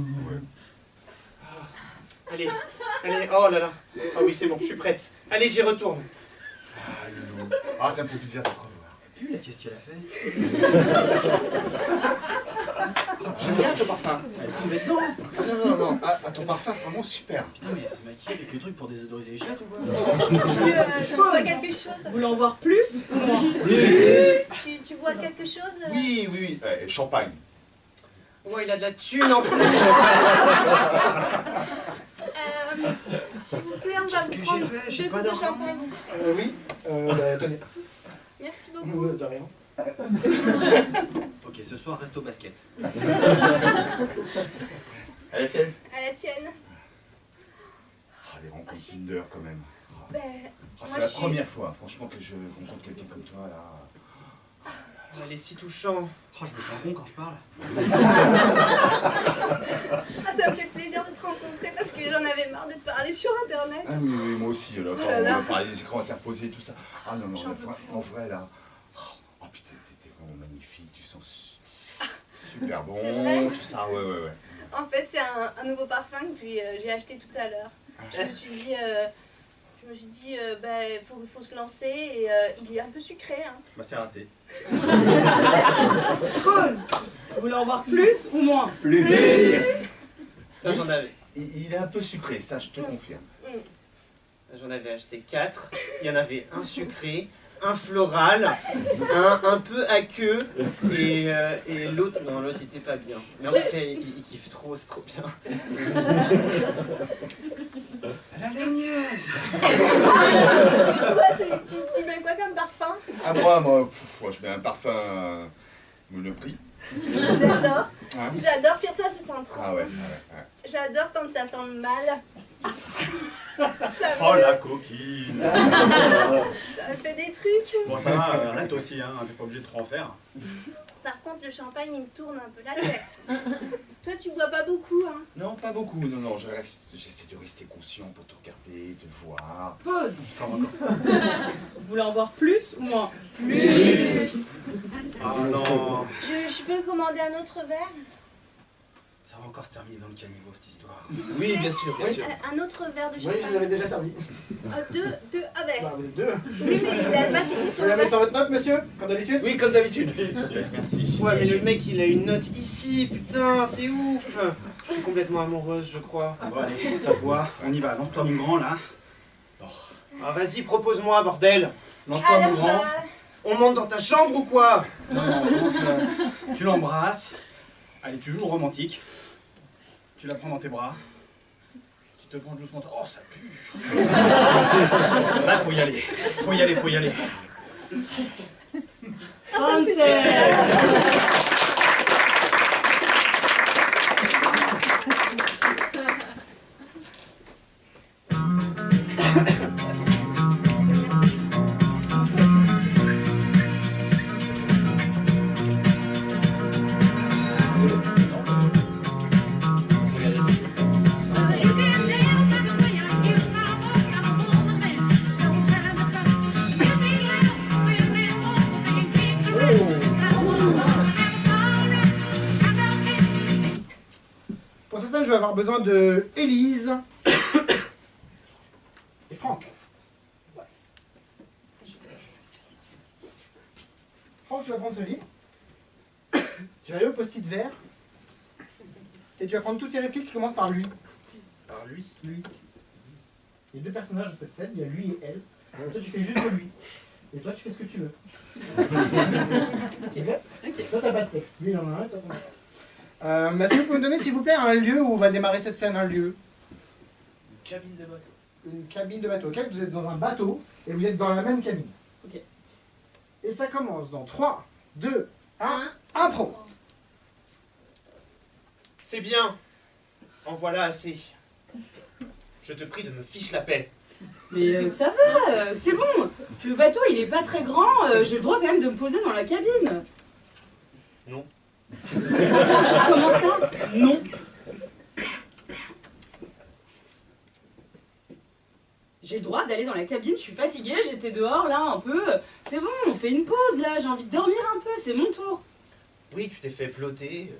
Allez, oh là là. Ah oui, c'est bon, je suis prête. Allez, j'y retourne. Ah, Loulou. Ah, ça me fait plaisir de te revoir. Puis là, qu'est-ce qu'elle a fait? J'aime bien ton parfum. Elle est tombée dedans. Non. Ah, ton parfum, vraiment super. Putain, mais elle s'est maquillée avec le truc pour désodoriser les chiottes ou quoi? Tu vois quelque chose? Vous voulez en voir plus ou moins? Tu vois quelque chose? Oui. Champagne. Ouais, il a de la thune en plus. S'il vous plaît, on va Qu'est-ce que vous prendre j'ai fait? J'ai 2 pas coups de d'argent. champagne. Oui, bah, tenez. Merci beaucoup. De rien. Ok, ce soir, reste au basket. Allez, tiens. À la tienne. Ah, les rencontres Tinder quand même. Ben, Ah, moi, c'est la je suis- première fois, franchement, que je rencontre quelqu'un comme toi là. Elle est si touchant. Oh, je me sens con quand je parle. Ah, ça me fait plaisir de te rencontrer parce que j'en avais marre de te parler sur internet. Ah oui, oui, moi aussi, là, quand Oh là là. on parlait des écrans interposés et tout ça. Ah non, non, J'en peux en vrai, là. Oh putain, t'étais vraiment magnifique, tu sens super bon, C'est vrai tout ça, ouais. En fait, c'est un nouveau parfum que j'ai acheté tout à l'heure. Je me suis dit, faut se lancer et il est un peu sucré. Hein. Bah, c'est raté. Pause. Vous voulez en voir plus ou moins? Putain, j'en avais. Il est un peu sucré, ça, je te confirme. J'en avais acheté 4. Il y en avait un sucré, un floral, un peu aqueux et l'autre, non, l'autre il était pas bien. Mais en fait, il kiffe trop, c'est trop bien. La laigneuse. Toi, tu mets quoi comme parfum? Ah, moi, je mets un parfum Monoprix. J'adore. Hein? J'adore, sur toi, ça sent trop. Ah ouais. J'adore quand ça sent le mal. Ça Oh me- la coquine. ça me fait des trucs. Bon, ça va, arrête aussi, hein, t'es pas obligé de trop en faire. Par contre, le champagne, il me tourne un peu la tête. Toi, tu bois pas beaucoup, hein? Non, pas beaucoup, non, j'essaie de rester conscient pour te regarder, te voir. Pause. Ça va encore. Vous voulez en voir plus ou moins? Ah non. Je peux commander un autre verre? Ça va encore se terminer dans le caniveau cette histoire. Oui, bien sûr, bien sûr. Un autre verre de Oui, champagne? je vous avais déjà servi. Deux, ah ben. Bah, vous êtes deux. Oui, mais il a pas fini Vous sur le l'avez verre. sur votre note, monsieur? Comme d'habitude? Oui, comme d'habitude. S'il te plaît, merci. Ouais, mais le mec il a une note ici, putain, c'est ouf. Je suis complètement amoureuse, je crois. Bon, allez, ça se voit. On y va. Lance-toi, mon grand, là. Ah, vas-y, propose-moi, bordel. Lance-toi, mon Alors, grand. On monte dans ta chambre ou quoi? Non, tu l'embrasses. Allez, tu joues le romantique. Tu la prends dans tes bras. Tu te penches doucement. Oh, ça pue. Là, faut y aller. Faut y aller. 37. Pour cette scène, je vais avoir besoin de Élise et Franck. Franck, tu vas prendre ce livre. Tu vas aller au post-it vert. Et tu vas prendre toutes tes répliques qui commencent par lui. Par lui. Lui. Il y a deux personnages dans cette scène, il y a lui et elle. Toi, tu fais juste lui. Et toi, tu fais ce que tu veux. Ok. Toi, t'as pas de texte. Lui, il en a un, toi, t'en as un. Est-ce que vous pouvez me donner, s'il vous plaît, un lieu où on va démarrer cette scène, un lieu? Cabine de bateau. Une cabine de bateau. Ok, vous êtes dans un bateau et vous êtes dans la même cabine. Ok. Et ça commence dans 3, 2, 1, impro. C'est bien. En voilà assez. Je te prie de me fiche la paix. Mais ça va, c'est bon. Le bateau, il est pas très grand. J'ai le droit quand même de me poser dans la cabine. Non. Comment ça? Non. J'ai le droit d'aller dans la cabine, je suis fatiguée, j'étais dehors là un peu. C'est bon, on fait une pause là, j'ai envie de dormir un peu, c'est mon tour. Oui, tu t'es fait ploter.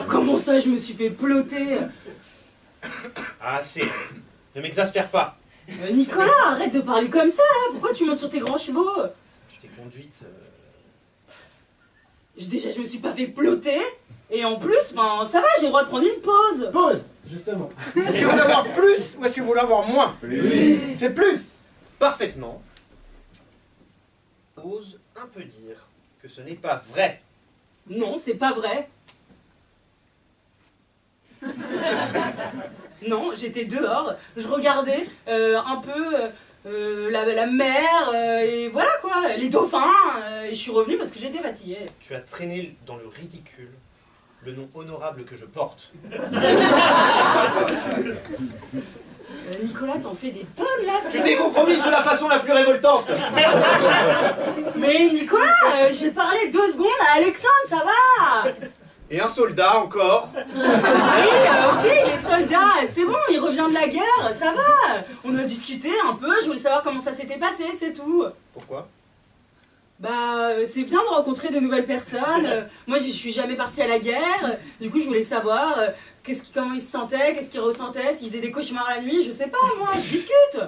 Comment ça, je me suis fait ploter? Ah, c'est. Ne m'exaspère pas. Nicolas, arrête de parler comme ça là, pourquoi tu montes sur tes grands chevaux? Tu t'es conduite. Déjà, je me suis pas fait ploter. Et en plus, ça va, j'ai le droit de prendre une pause. Pause, justement. Est-ce que vous voulez avoir plus ou est-ce que vous voulez avoir moins? Plus. C'est plus. Parfaitement. Ose un peu dire que ce n'est pas vrai. Non, c'est pas vrai. Non, j'étais dehors, je regardais un peu la mer, et voilà quoi, les dauphins, et je suis revenue parce que j'étais fatiguée. Tu as traîné dans le ridicule le nom honorable que je porte. Nicolas, t'en fais des tonnes là, c'est... C'était compromise de la façon la plus révoltante. Mais Nicolas, j'ai parlé 2 secondes à Alexandre, ça va? Et un soldat encore. Oui, ok, il est soldat, c'est bon, il revient de la guerre, ça va. On a discuté un peu, je voulais savoir comment ça s'était passé, c'est tout. Pourquoi? Bah, c'est bien de rencontrer de nouvelles personnes. Moi, je suis jamais partie à la guerre. Du coup, je voulais savoir comment il se sentait, qu'est-ce qu'il ressentait, s'il faisait des cauchemars la nuit, je sais pas, moi, je discute.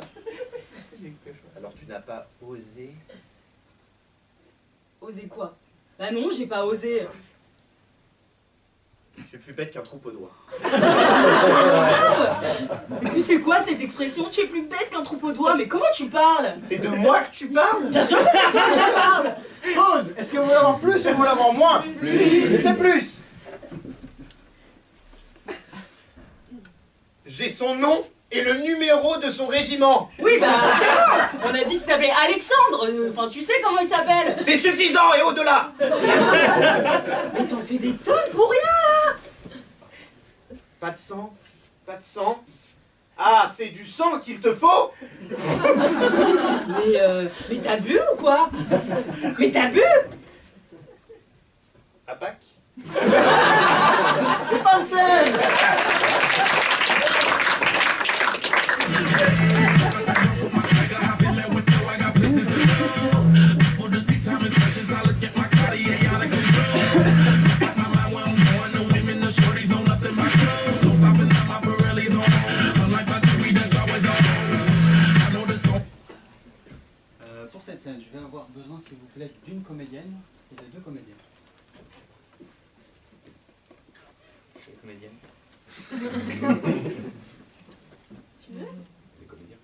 Alors tu n'as pas osé. Oser quoi? Bah non, j'ai pas osé. Je suis plus bête qu'un troupeau d'oies. Et puis c'est quoi cette expression? Tu es plus bête qu'un troupeau d'oies, mais comment tu parles? C'est de moi que tu parles? Bien sûr que c'est toi que je parle. Pause. Est-ce que vous voulez avoir plus ou vous voulez avoir moins? Plus. Mais c'est plus. J'ai son nom et le numéro de son régiment. Oui, bah c'est bon. On a dit qu'il s'appelait Alexandre. Enfin, tu sais comment il s'appelle. C'est suffisant et au-delà. Mais t'en fais des tonnes pour rien là. Pas de sang? Pas de sang? Ah, c'est du sang qu'il te faut? Mais t'as bu ou quoi? Mais t'as bu? À Pâques? Et fin de scène. Pour cette scène, je vais avoir besoin, s'il vous plaît, d'une comédienne et de 2 comédiens. Je suis comédienne. Tu veux? Les comédiens.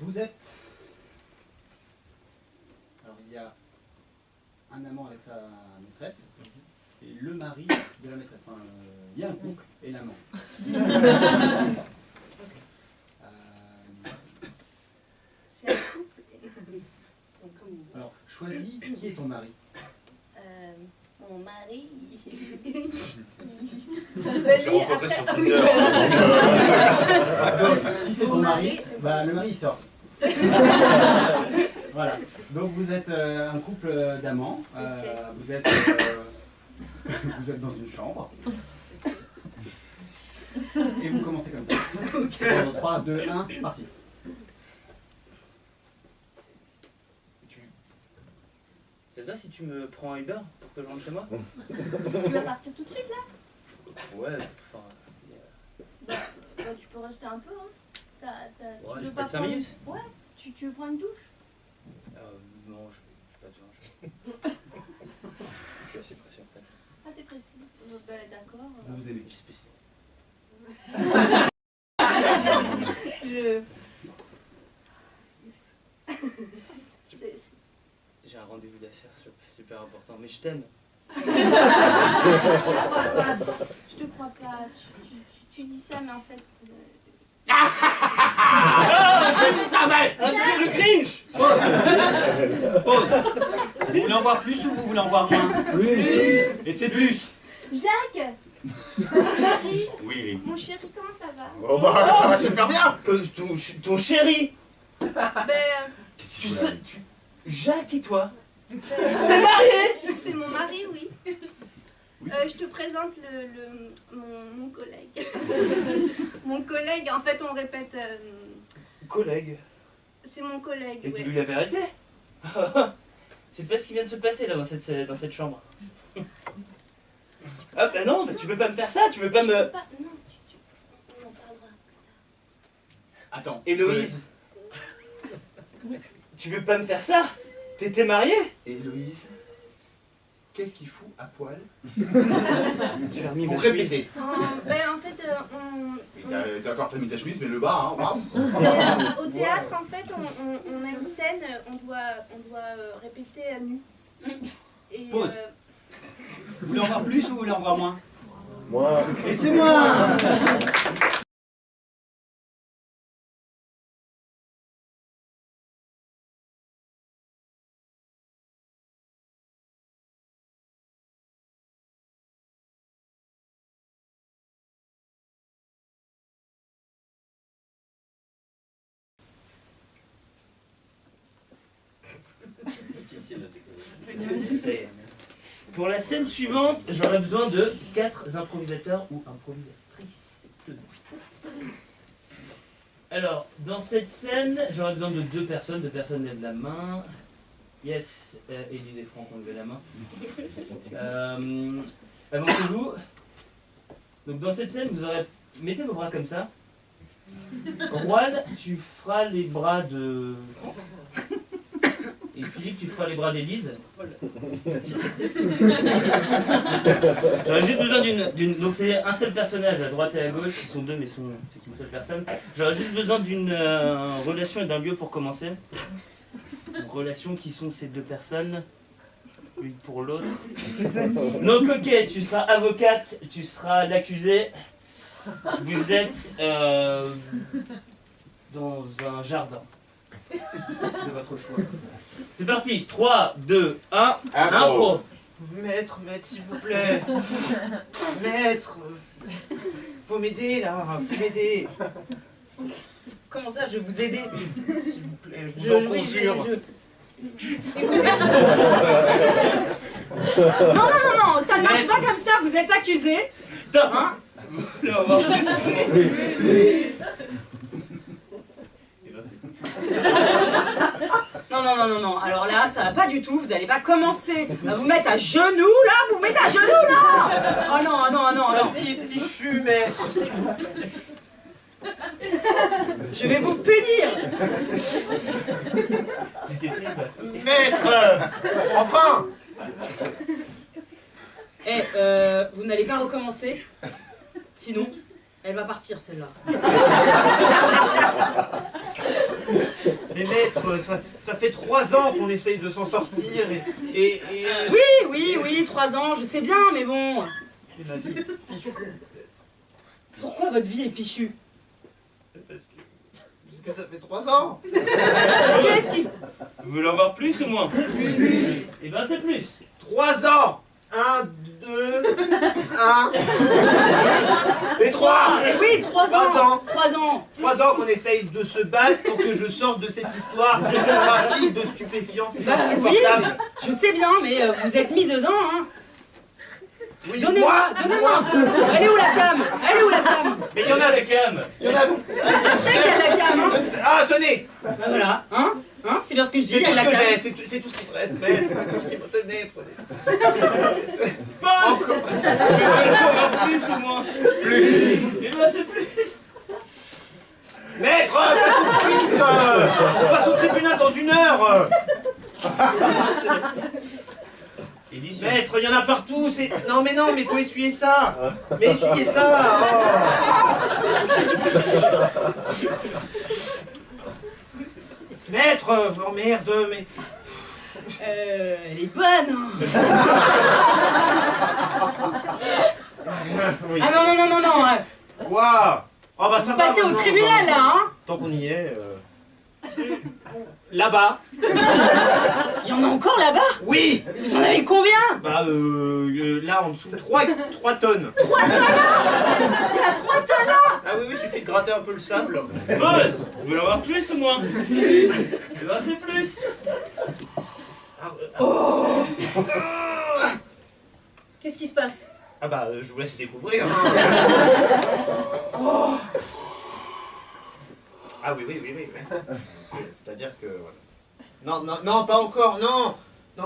Vous êtes... Alors il y a un amant avec sa maîtresse et le mari de la maîtresse. Enfin, il y a un couple et l'amant. C'est un couple. Alors, choisis qui est ton mari. Mon mari. On s'est rencontrés sur Tinder. Si c'est ton mari, bah, le mari il sort. Voilà. Donc vous êtes un couple d'amants. Vous êtes dans une chambre. Et vous commencez comme ça. 3, 2, 1, parti. Ça te va si tu me prends un Uber pour que je rentre chez moi? Tu vas partir tout de suite là? Ouais, enfin... Bah, tu peux rester un peu, hein. Tu Ouais, veux j'ai pas peut-être 5 prendre- minutes. Ouais, tu veux prendre une douche? Non, je pas besoin. Je suis assez pressé en fait. Ah, t'es pressé. Bah, d'accord. Vous vous aimez. J'ai spécial. Je... J'ai un rendez-vous d'affaires super important, mais je t'aime. Je te crois pas. Tu dis ça, mais en fait... Je savais! Le Grinch! Pause. Vous voulez en voir plus ou vous voulez en voir moins? Oui. Et c'est plus. Jacques! Chéri, Oui. mon chéri, comment ça va? Oh bah ça va super bien. Ton chéri! Ben, Qu'est-ce Tu qu'il fout sais, là? Jacques et toi? t'es marié? C'est mon mari, oui. Je te présente mon collègue. Mon collègue, en fait, on répète... Collègue. c'est mon collègue, Et ouais. dis-lui la vérité. C'est pas ce qui vient de se passer là dans cette chambre. Ah bah non, bah tu peux pas me faire ça, tu peux pas me... Non, on en parlera. Attends. Héloïse, tu peux pas me faire ça? T'étais mariée? Héloïse, qu'est-ce qu'il fout à poil? Tu as remis Pour ma chemise. répéter. En fait, T'as encore mis ta chemise, mais le bas, hein, waouh. au théâtre, en fait, on a une scène, on doit répéter à nu. Et, Pause. Vous voulez en voir plus ou vous voulez en voir moins? Moi. Laissez-moi. Ça y est. Pour la scène suivante, j'aurais besoin de 4 improvisateurs ou improvisatrices. Alors, dans cette scène, j'aurais besoin de 2 personnes. 2 personnes lèvent la main. Yes, Élise et Franck ont levé la main. Avant que vous. Donc dans cette scène, vous aurez. Mettez vos bras comme ça. Juan, tu feras les bras de Franck. Et Philippe, tu feras les bras d'Élise. J'aurais juste besoin d'une. Donc c'est un seul personnage à droite et à gauche. Ils sont 2, mais c'est une seule personne. J'aurais juste besoin d'une relation et d'un lieu pour commencer. Une relation qui sont ces 2 personnes. L'une pour l'autre. Donc ok, tu seras avocate, tu seras l'accusé. Vous êtes dans un jardin. De votre choix. C'est parti, 3, 2, 1, impro. Maître, s'il vous plaît. Maître, faut m'aider là, faut m'aider. Comment ça, je vais vous aider? S'il vous plaît, je vous en conjure. Écoutez. Non, ça ne marche pas comme ça, vous êtes accusé. Hein? Non, alors là, ça va pas du tout, vous allez pas commencer à vous mettre à genoux, là, vous vous mettez à genoux, non! Oh non. Ma vie est fichue, maître, s'il vous plaît. Je vais vous punir. Maître, enfin. Vous n'allez pas recommencer, sinon, elle va partir, celle-là. Mais maître, ça fait 3 ans qu'on essaye de s'en sortir et Oui, 3 ans, je sais bien, mais bon. ma vie est fichue. Pourquoi votre vie est fichue? Parce que ça fait 3 ans. Qu'est-ce qui... Vous voulez en voir plus ou moins? Plus. Et ben c'est plus. 3 ans. 1, 2, 1, et 3. Oui, 3 ans. 3 ans qu'on essaye de se battre pour que je sorte de cette histoire de trafic de stupéfiants, c'est Oui, insupportable. je sais bien, mais vous êtes mis dedans, hein. Oui, Donnez-moi. Elle est où la cam? Mais il y en a la cam. Il y en a. Je sais qu'il y a la cam, hein. Ah, tenez. Bah voilà, hein, c'est bien ce que je dis, C'est tout il y a ce la que cam. j'ai, c'est tout ce qui me reste, maître. C'est tout ce qui me tenez, prenez. Encore plus ou moins? Plus. Et ben c'est plus. Maître, pas tout de suite. On passe au tribunal dans 1 heure. Maître, il y en a partout, c'est... Non, mais il faut essuyer ça. Mais essuyez ça. Maître, oh merde, mais... Elle est bonne, hein. Oui. Ah non. Quoi? Oh bah ça Vous va. passez au maintenant, tribunal, là, hein. Tant qu'on y est... Là-bas. Il y en a encore là-bas? Oui. Vous en avez combien? Bah là en dessous, 3 tonnes. 3 tonnes là. Il y a 3 tonnes là. Ah oui, il suffit de gratter un peu le sable. Boss, vous voulez en voir plus ou moins? Plus. Et ben c'est plus. Qu'est-ce qui se passe? Ah bah je vous laisse découvrir. Hein. Ah oui. C'est-à-dire que... Voilà. Non, pas encore, non,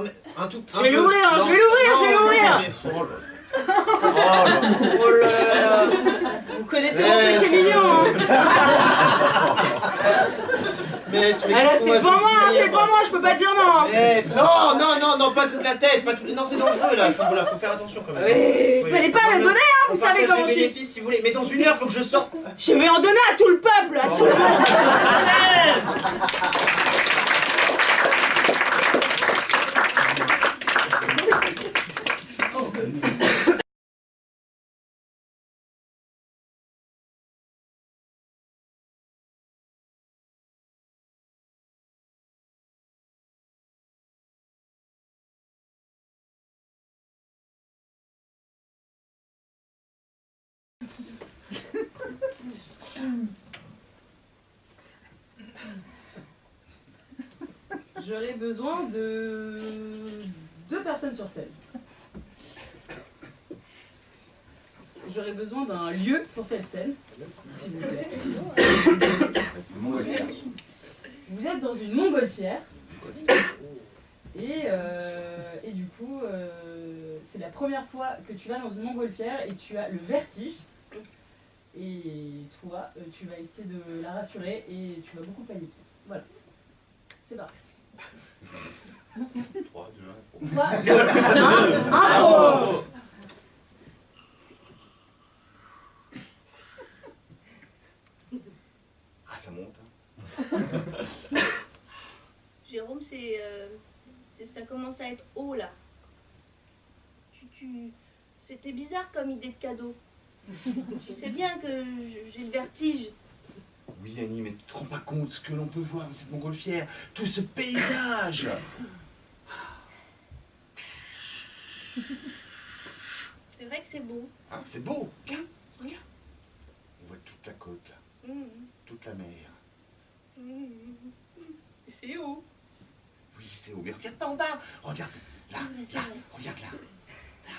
mais un tout... Je vais l'ouvrir, je vais l'ouvrir. Oh là là. Vous connaissez mon péché mignon, hein. Mais Ah là, c'est pas moi, je peux pas dire non. Mais non, pas toute la tête, non, c'est dangereux là, voilà, faut faire attention quand même. Oui, fallait pas me donner, hein, vous savez comment je suis. Bénéfice, si vous voulez, mais dans 1 heure, faut que je sorte. Je vais en donner à tout le peuple, à tout le monde. J'aurais besoin de 2 personnes sur scène. J'aurais besoin d'un lieu pour cette scène, s'il vous plaît. Vous êtes dans une montgolfière. Et du coup, c'est la première fois que tu vas dans une montgolfière et tu as le vertige. Et toi, tu vas essayer de la rassurer et tu vas beaucoup paniquer. Voilà. C'est parti. 3, 2, 1, 3, 2, 1, impro. Ah, ça monte. Hein. Jérôme, ça commence à être haut là. C'était bizarre comme idée de cadeau. Tu sais bien que j'ai le vertige. Oui, Annie, mais tu te rends pas compte ce que l'on peut voir dans cette montgolfière. Tout ce paysage. C'est vrai que c'est beau. Ah, c'est beau. Regarde, regarde. On voit toute la côte, là. Toute la mer. C'est haut. Oui, c'est haut. Mais regarde pas en bas. Regarde, là, C'est là. vrai. Regarde là. Là.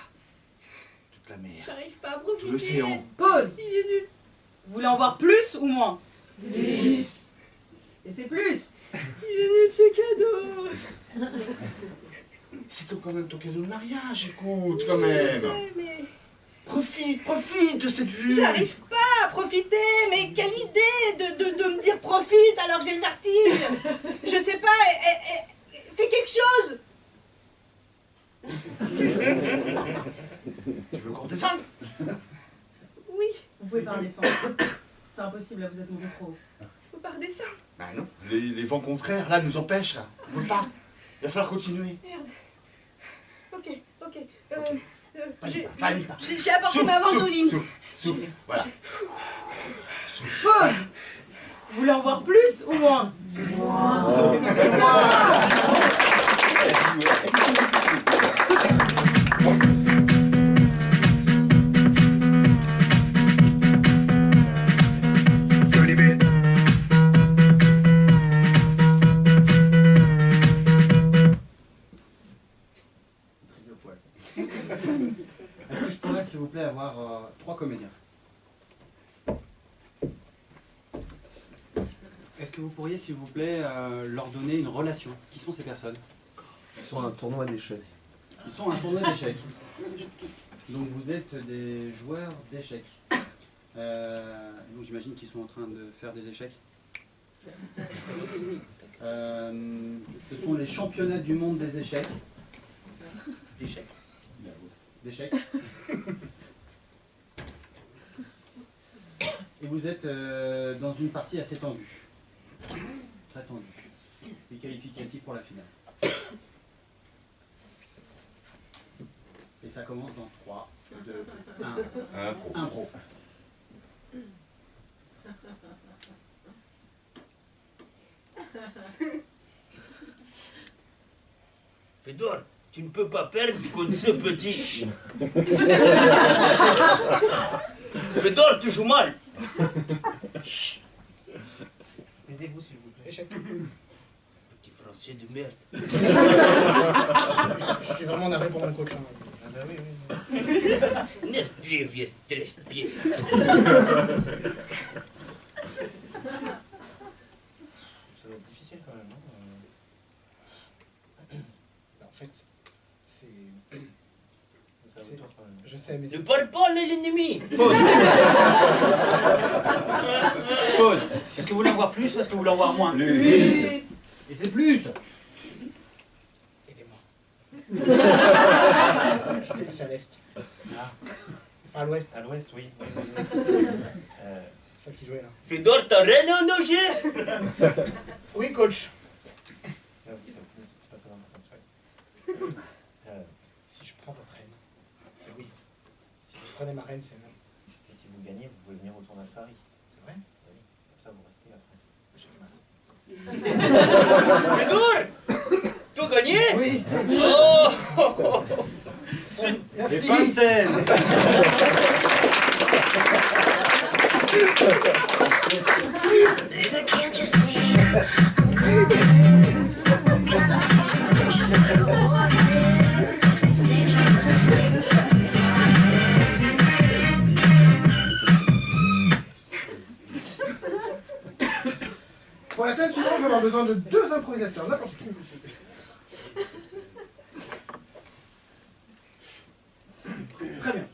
Toute la mer. J'arrive pas à profiter. Tout l'océan. Pause. Il est nul. Vous voulez en voir plus ou moins? Plus. Et c'est plus. Il est nul ce cadeau. C'est quand même ton cadeau de mariage, écoute, quand même. Ouais, mais Profite de cette vue. j'arrive pas à profiter. Mais quelle idée de me dire profite alors que j'ai le vertige. Je sais pas. Fais quelque chose. Tu veux qu'on descende? Oui, Vous pouvez pas redescendre. C'est impossible, là, vous êtes monté trop haut. faut pas redescendre. Bah non, les vents contraires, là, nous empêchent, là. On peut pas. Il va falloir continuer. Merde. Ok. Panique pas. J'ai apporté ma ventoline. Souffle, voilà. Pause. Vous voulez en voir plus ou moins? Est-ce que je pourrais, s'il vous plaît, avoir 3 comédiens? Est-ce que vous pourriez, s'il vous plaît, leur donner une relation? Qui sont ces personnes? Ils sont à un tournoi d'échecs. Ils sont à un tournoi d'échecs. Donc vous êtes des joueurs d'échecs. Donc j'imagine qu'ils sont en train de faire des échecs. Ce sont les championnats du monde des échecs. D'échecs. D'échecs. Et vous êtes dans une partie assez tendue. Très tendue. Et qualificatif pour la finale. Et ça commence dans 3, 2, 1. Impro. Fedor, tu ne peux pas perdre contre ce petit. Fedor, tu joues mal. Chut. Taisez-vous, s'il vous plaît. Échec. Petit français de merde. Je suis vraiment navré pour mon coach. Hein. Ah bah oui. Nestrevie stress-pied. Ça va être difficile quand même, non? En fait, c'est... Ça va autour quand même. Je sais, mais Ne parle pas à l'ennemi. Pause. Pause. Est-ce que vous voulez en voir plus ou est-ce que vous voulez en voir moins? Plus. Et c'est plus. Aidez-moi. Je vais passer à l'est. Ah, Enfin, à l'ouest. à l'ouest, oui. C'est ça qui jouait là. Fedor, t'as rien à nager. Oui, coach. C'est pas très important, ouais. Si je prends votre reine, c'est oui. Si vous prenez ma reine, c'est non. Et si vous gagnez, vous pouvez venir au tournoi de Paris. C'est vrai? Oui. Comme ça, vous restez après. Fedor, tu as gagné? Oui. Oh. Merci. Et fin de scène. Baby, can't you see I'm coming? avoir besoin de 2 improvisateurs, n'importe qui. Très bien.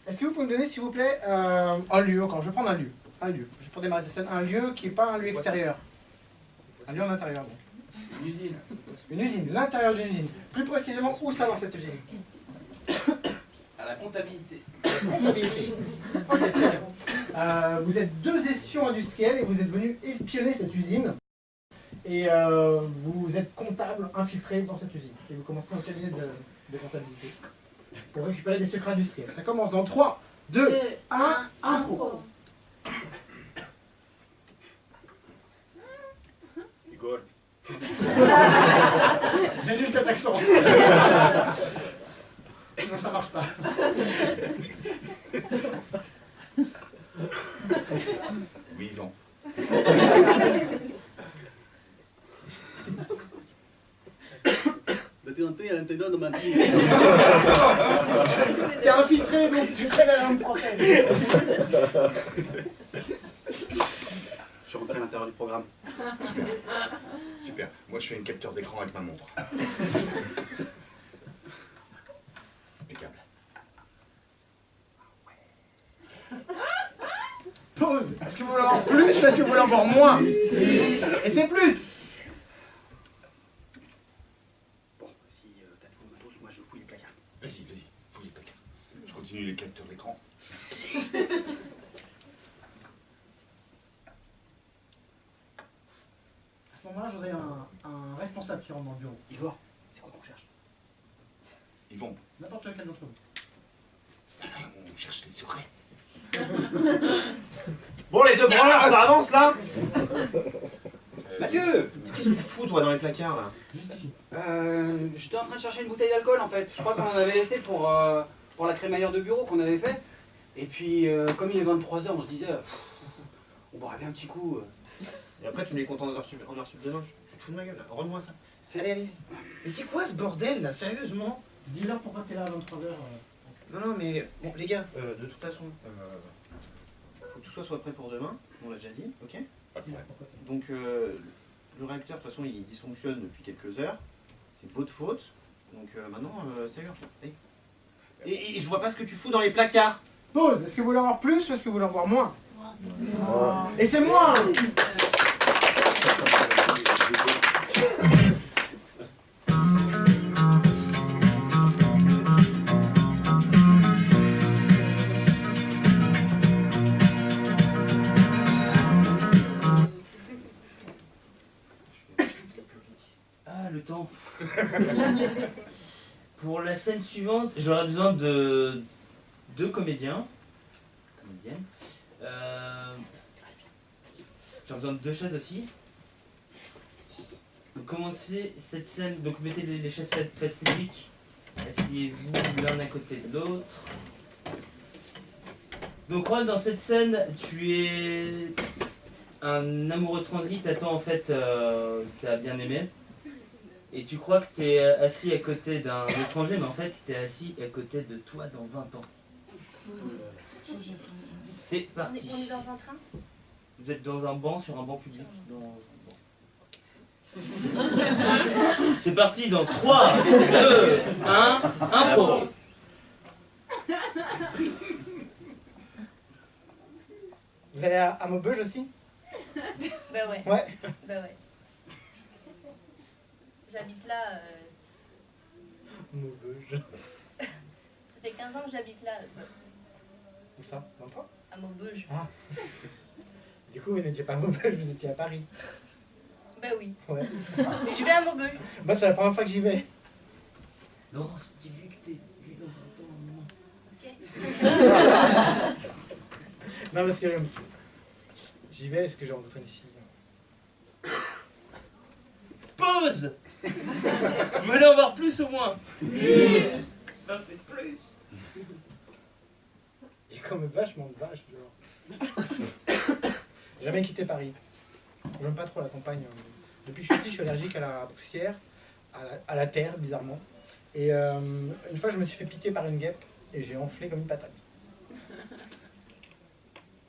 Est-ce que vous pouvez me donner, s'il vous plaît, un lieu encore? Je vais prendre un lieu. Un lieu. Juste pour démarrer cette scène. Un lieu qui n'est pas un lieu extérieur. Un lieu en intérieur, donc. Une usine. Une usine, l'intérieur d'une usine. Plus précisément, où ça dans cette usine? À la comptabilité. Comptabilité. Ok, très bien. Vous êtes 2 espions industriels et vous êtes venus espionner cette usine. Et vous êtes comptable infiltré dans cette usine. Et vous commencez un cabinet de comptabilité pour récupérer des secrets industriels. Ça commence dans 3, 2, 1, impro. Igor. J'ai juste cet accent. Non, ça marche pas. Oui, Jean. T'es à l'intérieur de ma vie. T'es infiltré, donc tu connais la langue française. Je suis rentré à l'intérieur du programme. Super. Moi, je fais une capture d'écran avec ma montre. Impeccable. Pause. Est-ce que vous voulez en avoir plus ou est-ce que vous voulez en avoir moins? Et c'est plus. Bon, si t'as tout le matos, moi je fouille les placards. Vas-y, fouille les placards. Je continue les captures d'écran. À ce moment-là, j'aurais un responsable qui rentre dans le bureau. Igor, c'est quoi qu'on cherche? Yvon, N'importe lequel d'entre vous. on cherche des secrets. Bon, les 2 branleurs, ça avance là. Mathieu, qu'est-ce que tu fous toi dans les placards là? Juste ici. J'étais en train de chercher une bouteille d'alcool en fait. Je crois qu'on en avait laissé pour la crémaillère de bureau qu'on avait fait. Et puis, comme il est 23h, on se disait, on boirait bien un petit coup. Et après, tu me les comptes en heures sup demain. Tu te fous de ma gueule là. Rends-moi ça. Allez. Mais c'est quoi ce bordel là, sérieusement? Dis-leur pourquoi t'es là à 23h. Non, mais bon, les gars, de toute façon, faut que tout soit prêt pour demain. On l'a déjà dit, ok? Pas de problème. Donc, le réacteur, de toute façon, il dysfonctionne depuis quelques heures. C'est de votre faute. Donc, maintenant, c'est urgent. Allez. Et je vois pas ce que tu fous dans les placards. Pause. Est-ce que vous voulez en avoir plus ou est-ce que vous voulez en avoir moins? Et c'est moins. Ah, le temps. Pour la scène suivante, j'aurais besoin de 2 comédiens. Comédiennes. J'aurais besoin de 2 chaises aussi. Donc commencez cette scène, donc mettez les chaises face publique. Asseyez-vous l'un à côté de l'autre. Donc Juan, dans cette scène, tu es un amoureux transi, t'attends en fait, t'as bien aimé. Et tu crois que tu es assis à côté d'un étranger, mais en fait, tu es assis à côté de toi dans 20 ans. C'est parti. On est dans un train? Vous êtes dans un banc, sur un banc public. C'est parti dans 3, 2, 1, impro. Vous allez à Maubeuge aussi? Bah ouais. Ouais. Bah ouais. J'habite là. Maubeuge. Ça fait 15 ans que j'habite là. Où ça? 23? À Maubeuge. Ah. Du coup, vous n'étiez pas à Maubeuge, vous étiez à Paris. Bah oui. Ouais. Mais je vais à Maubeuge. Moi, c'est la première fois que j'y vais. Laurence, dis-lui que t'es vu dans 20 ans, maman. Ok. Non, parce que j'y vais, est-ce que j'ai rencontré une fille? Pause. Vous voulez en voir plus ou moins? Plus. Non, c'est plus. Il y a quand même vachement de vaches dehors. J'ai jamais quitté Paris. J'aime pas trop la campagne. Depuis que je suis petit, je suis allergique à la poussière, à la terre, bizarrement. Et une fois, je me suis fait piquer par une guêpe et j'ai enflé comme une patate.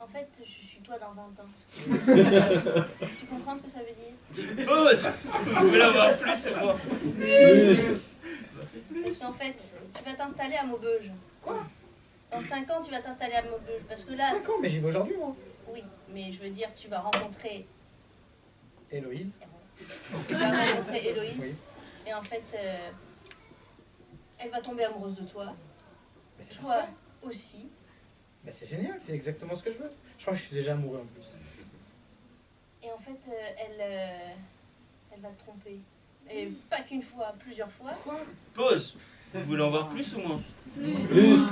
fait, je suis toi dans 20 ans. Tu comprends ce que ça veut dire? Pause. Vous voulez en voir plus ou moins? Parce qu'en fait, tu vas t'installer à Maubeuge. Quoi? Dans 5 ans, tu vas t'installer à Maubeuge. Parce que là... 5 ans, mais j'y vais aujourd'hui, moi. Oui, mais je veux dire, tu vas rencontrer... Héloïse. Tu vas rencontrer Héloïse. Oui. Et en fait, elle va tomber amoureuse de toi. Mais c'est Toi parfait. aussi. Bah, c'est génial, c'est exactement ce que je veux. Je crois que je suis déjà amoureux en plus. Et en fait, elle va te tromper. Et pas qu'une fois, plusieurs fois. Quoi? Pause. Vous voulez en voir plus ou moins? Plus.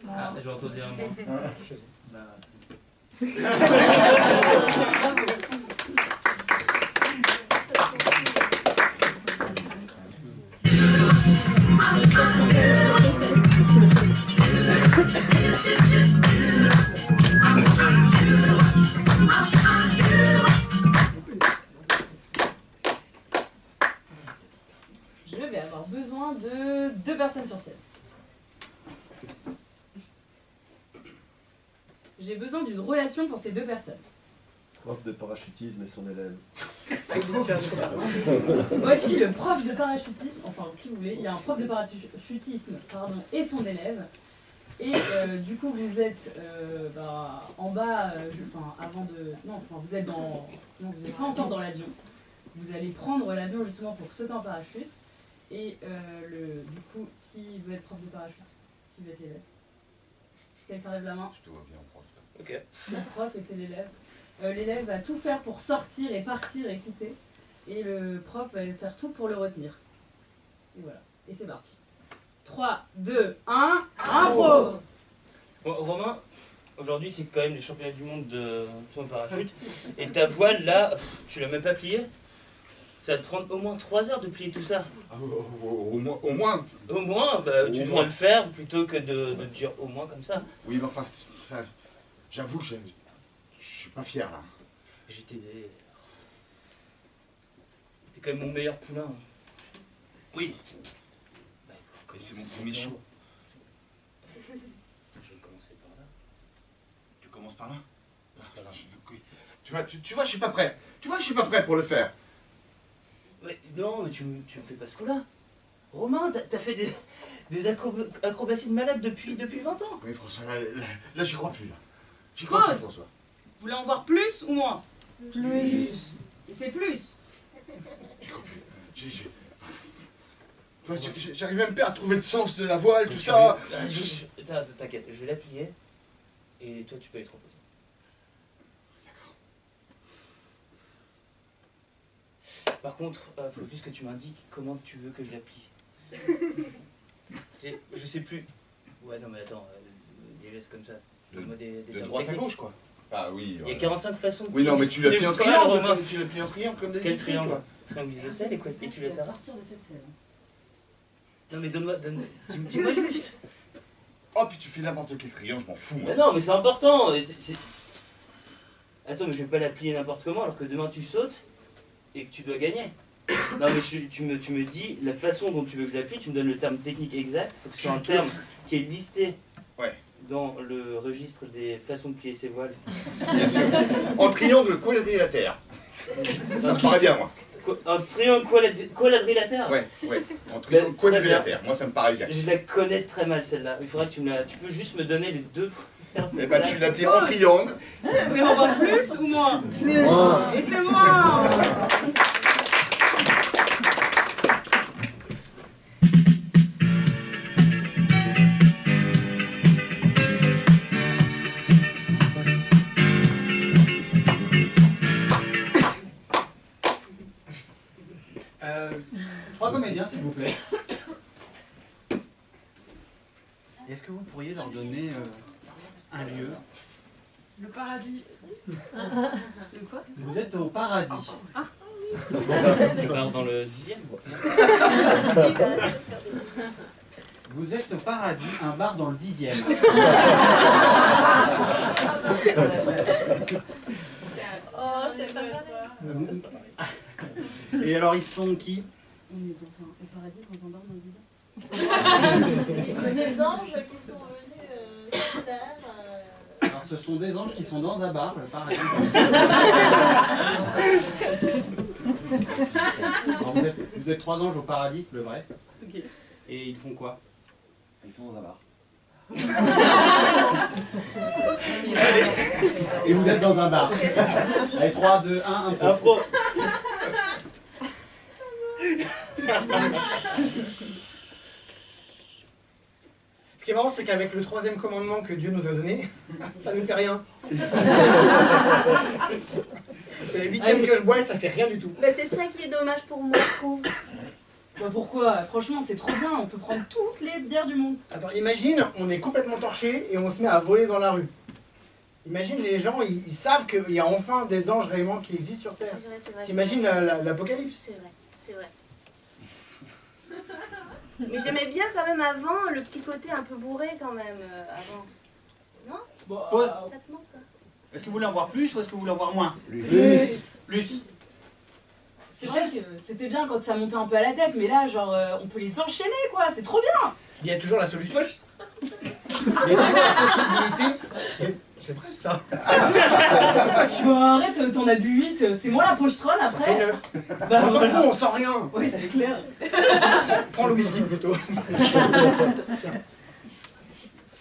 Ah, j'ai entendu un mot. Je sais. Bah, Je vais avoir besoin de 2 personnes sur scène. J'ai besoin d'une relation pour ces 2 personnes. Prof de parachutisme et son élève. Voici le prof de parachutisme, enfin qui vous voulez, il y a un prof de parachutisme et son élève. Et du coup vous êtes en bas, vous êtes dans... Non, vous n'êtes pas encore dans l'avion. Vous allez prendre l'avion justement pour sauter en parachute. Et du coup, qui veut être prof de parachute? Qui veut être élève? Quelqu'un lève la main? Je te vois bien, prof. ok. Le prof était l'élève. L'élève va tout faire pour sortir et partir et quitter. Et le prof va faire tout pour le retenir. Et voilà. Et c'est parti. 3, 2, 1, impro! Bon, Romain, aujourd'hui c'est quand même les championnats du monde de saut en parachute. Et ta voile là, tu l'as même pas pliée? Ça va te prendre au moins 3 heures de plier tout ça. Au moins. Au moins. Au moins, bah, tu devrais le faire plutôt que de dire au moins comme ça. Oui, mais enfin, j'avoue que je suis pas fier là. J'ai t'aidé. T'es quand même mon meilleur poulain. Oui. Mais c'est mon premier show. Je vais commencer par là. Tu commences par là? Tu vois, je suis pas prêt. Tu vois, je suis pas prêt pour le faire. Ouais, non, mais tu me fais pas ce coup-là. Romain, t'as fait des acrobaties de malade depuis 20 ans. Oui, François, là j'y crois plus. Là. J'y crois plus, Pause. François. Vous voulez en voir plus ou moins? Plus. Et c'est plus. J'y crois plus. Tu vois, j'arrive même pas à trouver le sens de la voile, tout ça. T'inquiète, je vais la plier. Et toi, tu peux être reposé. Par contre, faut juste que tu m'indiques comment tu veux que je la plie. Je sais plus. Ouais, non, mais attends, des gestes comme ça. Donne-moi des De termes droite à techniques. gauche, quoi. Ah oui. Il y a 45 façons de Oui, non, mais tu l'as plié en triangle. Romain. Tu l'as plié en triangle comme des Quel trucs, triangle? toi. Triangle isocèle et quoi? Et tu Tu vas l'étales? sortir de cette scène. Non, mais dis-moi juste. Oh, puis tu fais n'importe quel triangle, je m'en fous, moi. Mais non, mais c'est important. Attends, mais je vais pas la plier n'importe comment alors que demain tu sautes et que tu dois gagner. Non, mais tu me dis la façon dont tu veux que je la plie, tu me donnes le terme technique exact. Faut que ce soit un terme qui est listé dans le registre des façons de plier ses voiles. Bien sûr. En triangle quadrilatère. Ça me paraît bien, moi. Un triangle quadrilatère? Ouais. En triangle quadrilatère. Moi, ça me paraît bien. Je la connais très mal celle-là. Il faudrait que tu me la... Tu peux juste me donner les 2 premières. Eh ben, tu l'as plié en triangle. Vous voulez en voir plus ou moins? Et c'est moins. Trois comédiens, s'il vous plaît. Est-ce que vous pourriez leur donner un lieu? Le paradis. Le quoi? Vous êtes au paradis. C'est pas dans le 10e. Vous êtes au paradis, un bar dans le 10e. Oh, c'est pas pareil. Et alors, ils sont qui? On est au paradis, dans un bar dans le 10e. C'est des anges qui sont venus sur Terre. Alors, ce sont des anges qui sont dans un bar, le paradis. Alors, vous êtes 3 anges au paradis, le vrai. Ok. Et ils font quoi? Ils sont dans un bar. Et vous êtes dans un bar. Allez, 3, 2, 1, impro. Ce qui est marrant, c'est qu'avec le 3e commandement que Dieu nous a donné, ça ne fait rien. C'est le 8e que je bois et ça fait rien du tout. Bah, c'est ça qui est dommage pour moi, je trouve. Bah pourquoi? Franchement, c'est trop bien, on peut prendre toutes les bières du monde. Attends, imagine, on est complètement torché et on se met à voler dans la rue. Imagine les gens, ils savent qu'il y a enfin des anges réellement qui existent sur Terre. C'est vrai, c'est vrai. T'imagines l'apocalypse? C'est vrai, c'est vrai. Mais j'aimais bien quand même avant le petit côté un peu bourré quand même avant. Non? Bon, Pause. Ça te manque quoi? Est-ce que vous voulez en voir plus ou est-ce que vous voulez en voir moins? plus. Plus. C'est vrai que c'était bien quand ça montait un peu à la tête, mais là, genre, on peut les enchaîner, quoi, c'est trop bien. Il y a toujours la solution. Il y a toujours la possibilité. C'est vrai ça. Tu vois, arrête, t'en as bu 8, c'est moi la pochetronne Ça fait après. 9. Bah, On s'en voilà. fout, on sent rien. Oui, c'est clair. Prends le whisky plutôt. Tiens.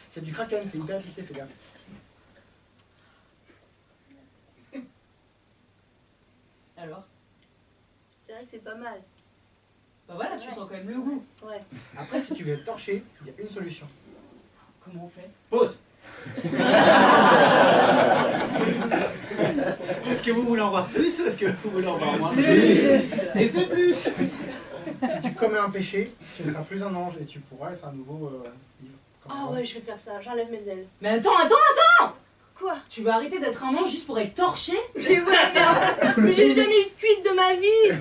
C'est du kraken, c'est hyper épicé, fais gaffe. Alors? C'est vrai que c'est pas mal. Bah voilà, tu sens quand même le goût. Ouais. Après, si tu veux être torché, il y a une solution. Comment on fait? Pause. Est-ce que vous voulez en voir plus ou est-ce que vous voulez en voir moins? Et c'est plus. Si tu commets un péché, tu ne seras plus un ange et tu pourras être à nouveau ivre. comme Ah avant. ouais, je vais faire ça, j'enlève mes ailes. Mais attends. Quoi? Tu vas arrêter d'être un ange juste pour être torché? Mais ouais, mais j'ai jamais eu de cuite de ma vie.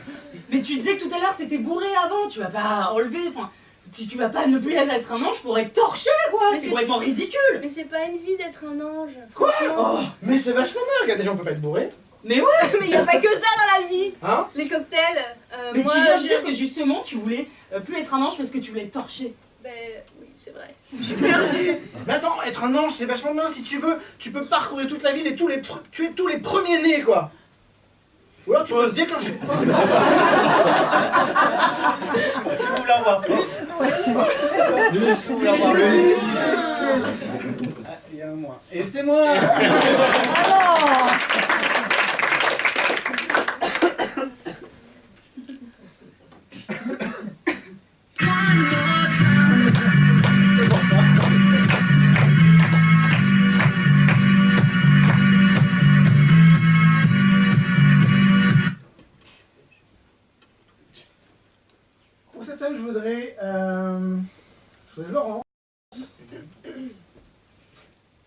Mais tu disais que tout à l'heure t'étais bourré avant, tu vas pas enlever, enfin, tu vas pas ne plus être un ange pour être torché, quoi. Mais C'est c'est- complètement ridicule. Mais c'est pas une vie d'être un ange. Quoi? Franchement. Oh, Mais c'est vachement bien, regarde, déjà on peut pas être bourré. mais ouais. Mais y a pas que ça dans la vie. Hein? Les cocktails. Mais moi, tu viens de je- dire que justement tu voulais plus être un ange parce que tu voulais être torché. Ben oui, c'est vrai. Je suis perdue. Mais attends, être un ange c'est vachement bien. Si tu veux, tu peux parcourir toute la ville et tuer tous les premiers nés quoi. Ou alors tu peux te déclencher. Est-ce que vous voulez en voir plus? Est-ce que vous voulez en voir plus? Ah, il y a un moins. Et c'est moi. C'est pour ça. Pour cette scène, je voudrais Laurent.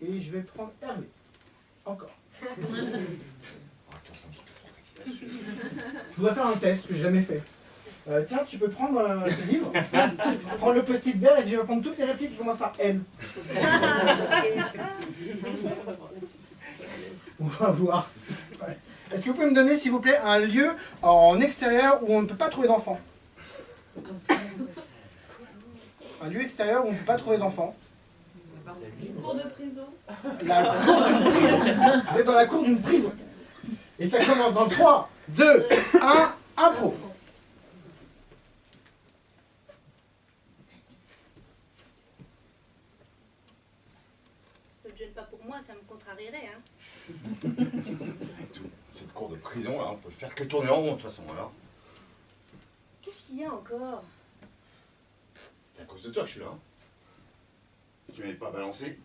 Et je vais prendre Hervé. Encore. Je dois faire un test que j'ai jamais fait. Tiens, tu peux prendre ce livre, prendre le post-it vert et tu vas prendre toutes les répliques qui commencent par L. On va voir ce qui se passe. Est-ce que vous pouvez me donner, s'il vous plaît, un lieu en extérieur où on ne peut pas trouver d'enfants? Un lieu extérieur où on ne peut pas trouver d'enfants. Cours de prison. La cour d'une prison. Vous êtes dans la cour d'une prison. Et ça commence dans 3, 2, 1, impro. Ne te gêne pas pour moi, ça me contrarierait. Hein. Cette cour de prison, là, on peut faire que tourner en rond de toute façon, alors. Qu'est-ce qu'il y a encore? C'est à cause de toi que je suis là. Hein. Si tu m'avais pas balancé.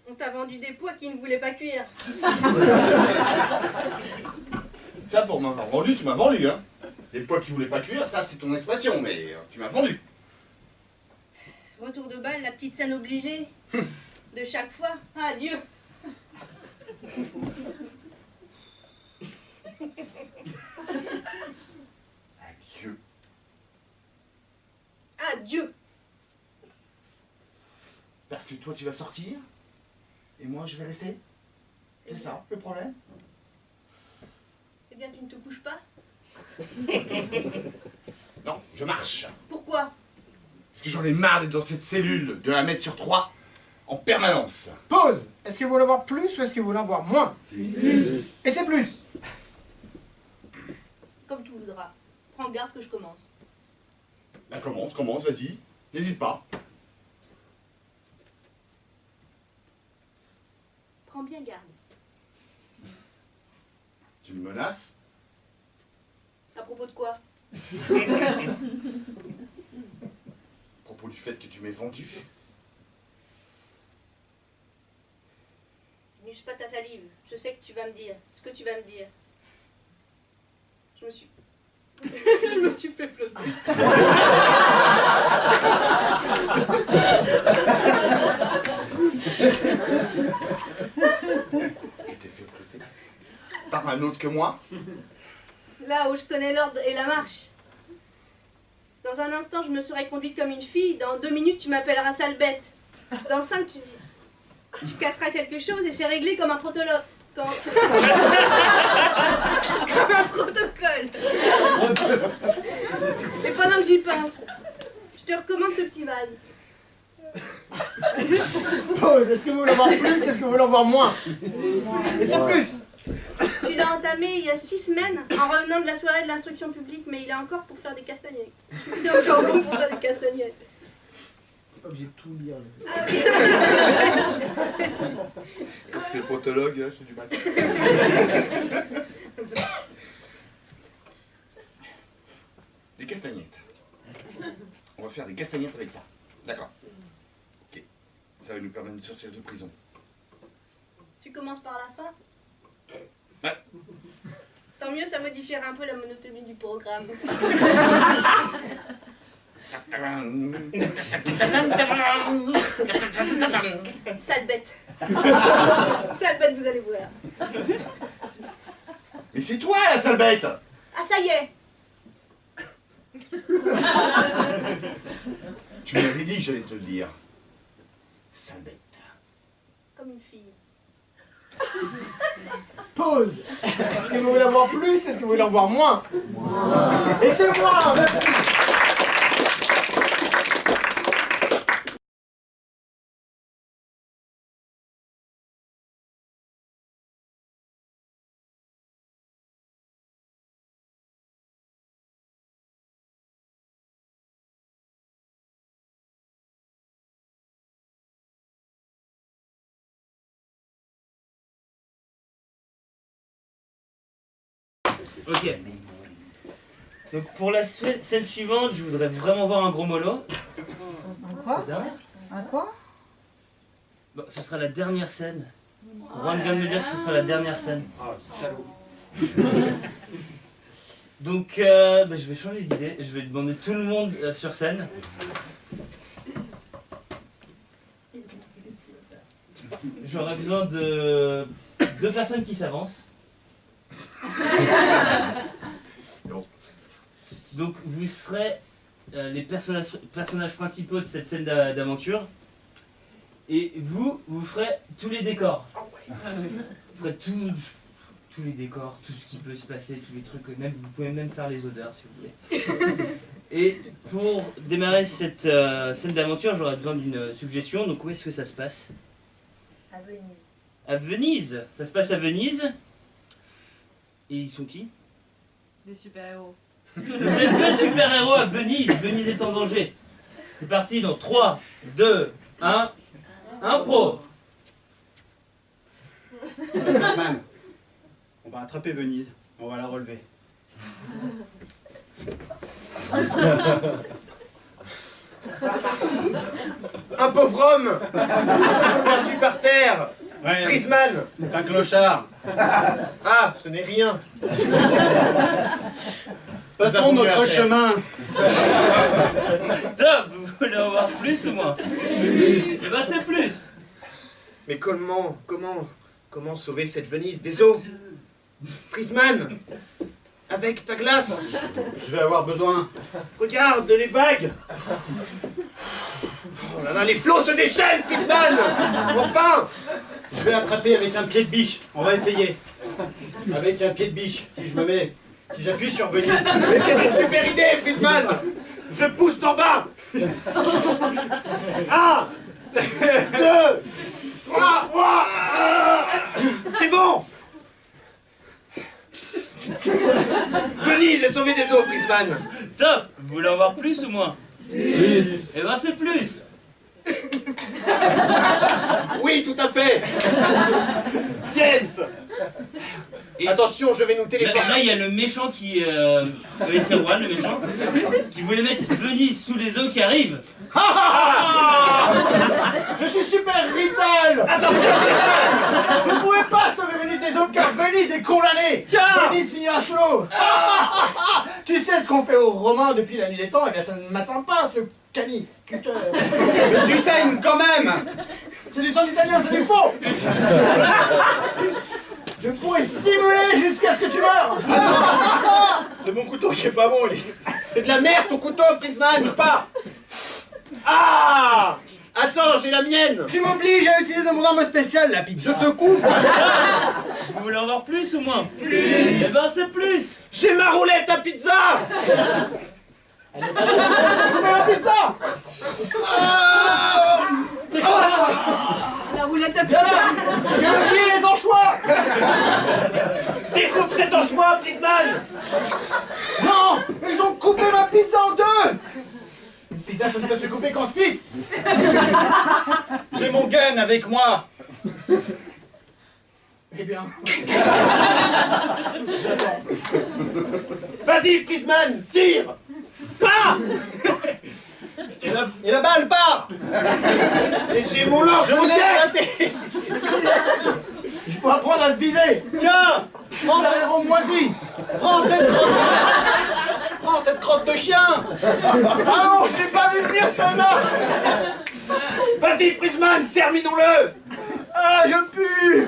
On t'a vendu des pois qui ne voulaient pas cuire. Ça, pour m'avoir vendu, tu m'as vendu, hein. Les pois qui voulaient pas cuire, ça, c'est ton expression, mais tu m'as vendu. Retour de balle, la petite scène obligée. De chaque fois. Adieu. Adieu. Adieu. Parce que toi, tu vas sortir, et moi, je vais rester. C'est ça, le problème? Eh bien, tu ne te couches pas? Non, je marche. Pourquoi? Parce que j'en ai marre d'être dans cette cellule, de la mettre sur 3 en permanence. Pause! Pause. Est-ce que vous voulez en voir plus ou est-ce que vous voulez en voir moins? Plus. Et c'est plus. Comme tu voudras. Prends garde que je commence. Bah commence, vas-y. N'hésite pas. Prends bien garde. Tu me menaces? À propos de quoi? À propos du fait que tu m'aies vendu? N'use pas ta salive. Je sais que tu vas me dire ce que tu vas me dire. Je me suis... Je me suis fait flotter. Tu t'es fait flotter par un autre que moi? Là où je connais l'ordre et la marche. Dans un instant, je me serai conduite comme une fille. Dans 2 minutes, tu m'appelleras sale bête. Dans 5, tu casseras quelque chose et c'est réglé comme un protocole. Comme un protocole. Et pendant que j'y pense, je te recommande ce petit vase. Pause. Est-ce que vous voulez en voir plus? Est-ce que vous voulez en voir moins? Et c'est plus. Tu l'as entamé il y a 6 semaines en revenant de la soirée de l'instruction publique, mais il est encore pour faire des castagnettes. Il est encore bon pour faire des castagnettes. Pas obligé de tout lire. Parce que le protologue, là, j'ai du mal. Des castagnettes. On va faire des castagnettes avec ça. D'accord. Ok. Ça va nous permettre de sortir de prison. Tu commences par la fin? Ouais. Tant mieux, ça modifiera un peu la monotonie du programme. Sale bête. Sale bête, vous allez voir. Mais c'est toi la sale bête! Ah, ça y est. Tu m'avais dit que j'allais te le dire. Sale bête. Comme une fille. Pause. Est-ce que vous voulez en voir plus? Est-ce que vous voulez en voir moins? Et c'est moi. Merci. Ok. Donc pour la scène suivante, je voudrais vraiment voir un gros mollo. Un quoi? Un quoi? Bon, ce sera la dernière scène. Juan vient de me dire que ce sera la dernière scène. Oh, salaud. Donc je vais changer d'idée. Je vais demander tout le monde sur scène. J'aurais besoin de 2 personnes qui s'avancent. Donc vous serez les personnages principaux de cette scène d'aventure. Et vous ferez tous les décors. Vous ferez tous les décors, tout ce qui peut se passer, tous les trucs. Même, vous pouvez même faire les odeurs si vous voulez. Et pour démarrer cette scène d'aventure, j'aurais besoin d'une suggestion. Donc où est-ce que ça se passe? À Venise. À Venise. Ça se passe à Venise. Et ils sont qui? Des super-héros. Vous êtes 2 super-héros à Venise. Venise est en danger. C'est parti dans 3, 2, 1. Impro. Batman, on va attraper Venise, on va la relever. Un pauvre homme perdu par terre. Ouais, Frisman. c'est un clochard. Ah, ce n'est rien. Passons notre chemin. Top. Vous voulez en voir plus ou moins? Eh ben c'est plus. Mais comment sauver cette Venise des eaux? Frisman, avec ta glace, Je vais avoir besoin. regarde les vagues. Oh là là, les flots se déchaînent, Frisman. Enfin. Je vais l'attraper avec un pied de biche. On va essayer. Avec un pied de biche. Si j'appuie sur Venise. Mais c'est une super idée, Frisman. Je pousse d'en bas. 1, 2, 3. C'est bon. Venise est sauvée des eaux, Frisman. Top! Vous voulez en voir plus ou moins? Plus. Eh ben c'est plus! Oui, tout à fait. Yes. Et attention, je vais nous téléporter. Là, il y a le méchant qui... c'est Juan, le méchant, qui voulait mettre Venise sous les eaux qui arrive. Je suis super Rital. Attention, vous ne pouvez pas sauver Venise des eaux car Venise est condamnée. Tiens. Venise finira sous l'eau. Tu sais ce qu'on fait aux Romains depuis la nuit des temps? Eh bien, ça ne m'atteint pas, ce canif. Tu saignes quand même. C'est des gens d'Italiens, c'est des faux. Je pourrais simuler jusqu'à ce que tu meurs. C'est mon couteau qui est pas bon, lui. C'est de la merde ton couteau, Frisman. Bouge pas. Ah. Attends, j'ai la mienne. Tu m'obliges à utiliser mon arme spéciale, la pizza. Je te coupe. Vous voulez en voir plus ou moins? Plus! Eh ben c'est plus! J'ai ma roulette à pizza. La pizza. C'est quoi? La roulette à pizza. J'ai oublié les anchois. Découpe cet anchois, Frisman. Non, ils ont coupé ma pizza en deux. Une pizza, ça ne peut se couper qu'en 6. J'ai mon gun avec moi. Eh bien, Vas-y, Frisman, tire. Pas. Et la balle part. Et j'ai mon lance Je vous ai roquette. raté. il faut apprendre à le viser. Tiens, Prends un héros moisi. prends cette crotte de chien. Ah non, je l'ai pas vu venir, celle-là. Vas-y, Frisman, terminons-le. Ah, je pue.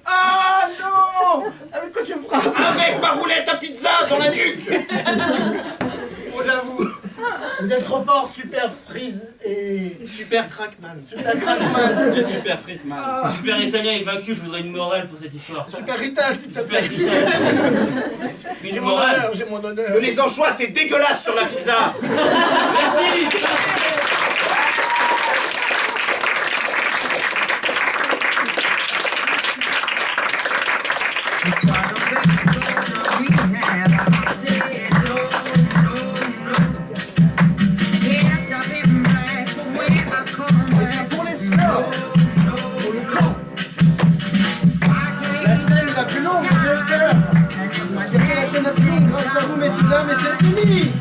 Ah non. Avec quoi tu me frappes? Avec ma roulette à pizza dans la nuque. Oh, j'avoue. Vous êtes trop fort, super frise et... Super Crackman. Super crackman. Et super Frisman. Super italien est vaincu, je voudrais une morale pour cette histoire. Super Rital, s'il te Super plaît. italien. J'ai Une mon morale. honneur, j'ai mon honneur. Les anchois, c'est dégueulasse sur la pizza. Merci! Pour les scores, pour le temps. La scène la plus longue, vous avez le cœur. Qui a fait la scène la plus longue grâce à vous, messieurs, dames, et c'est Émilie.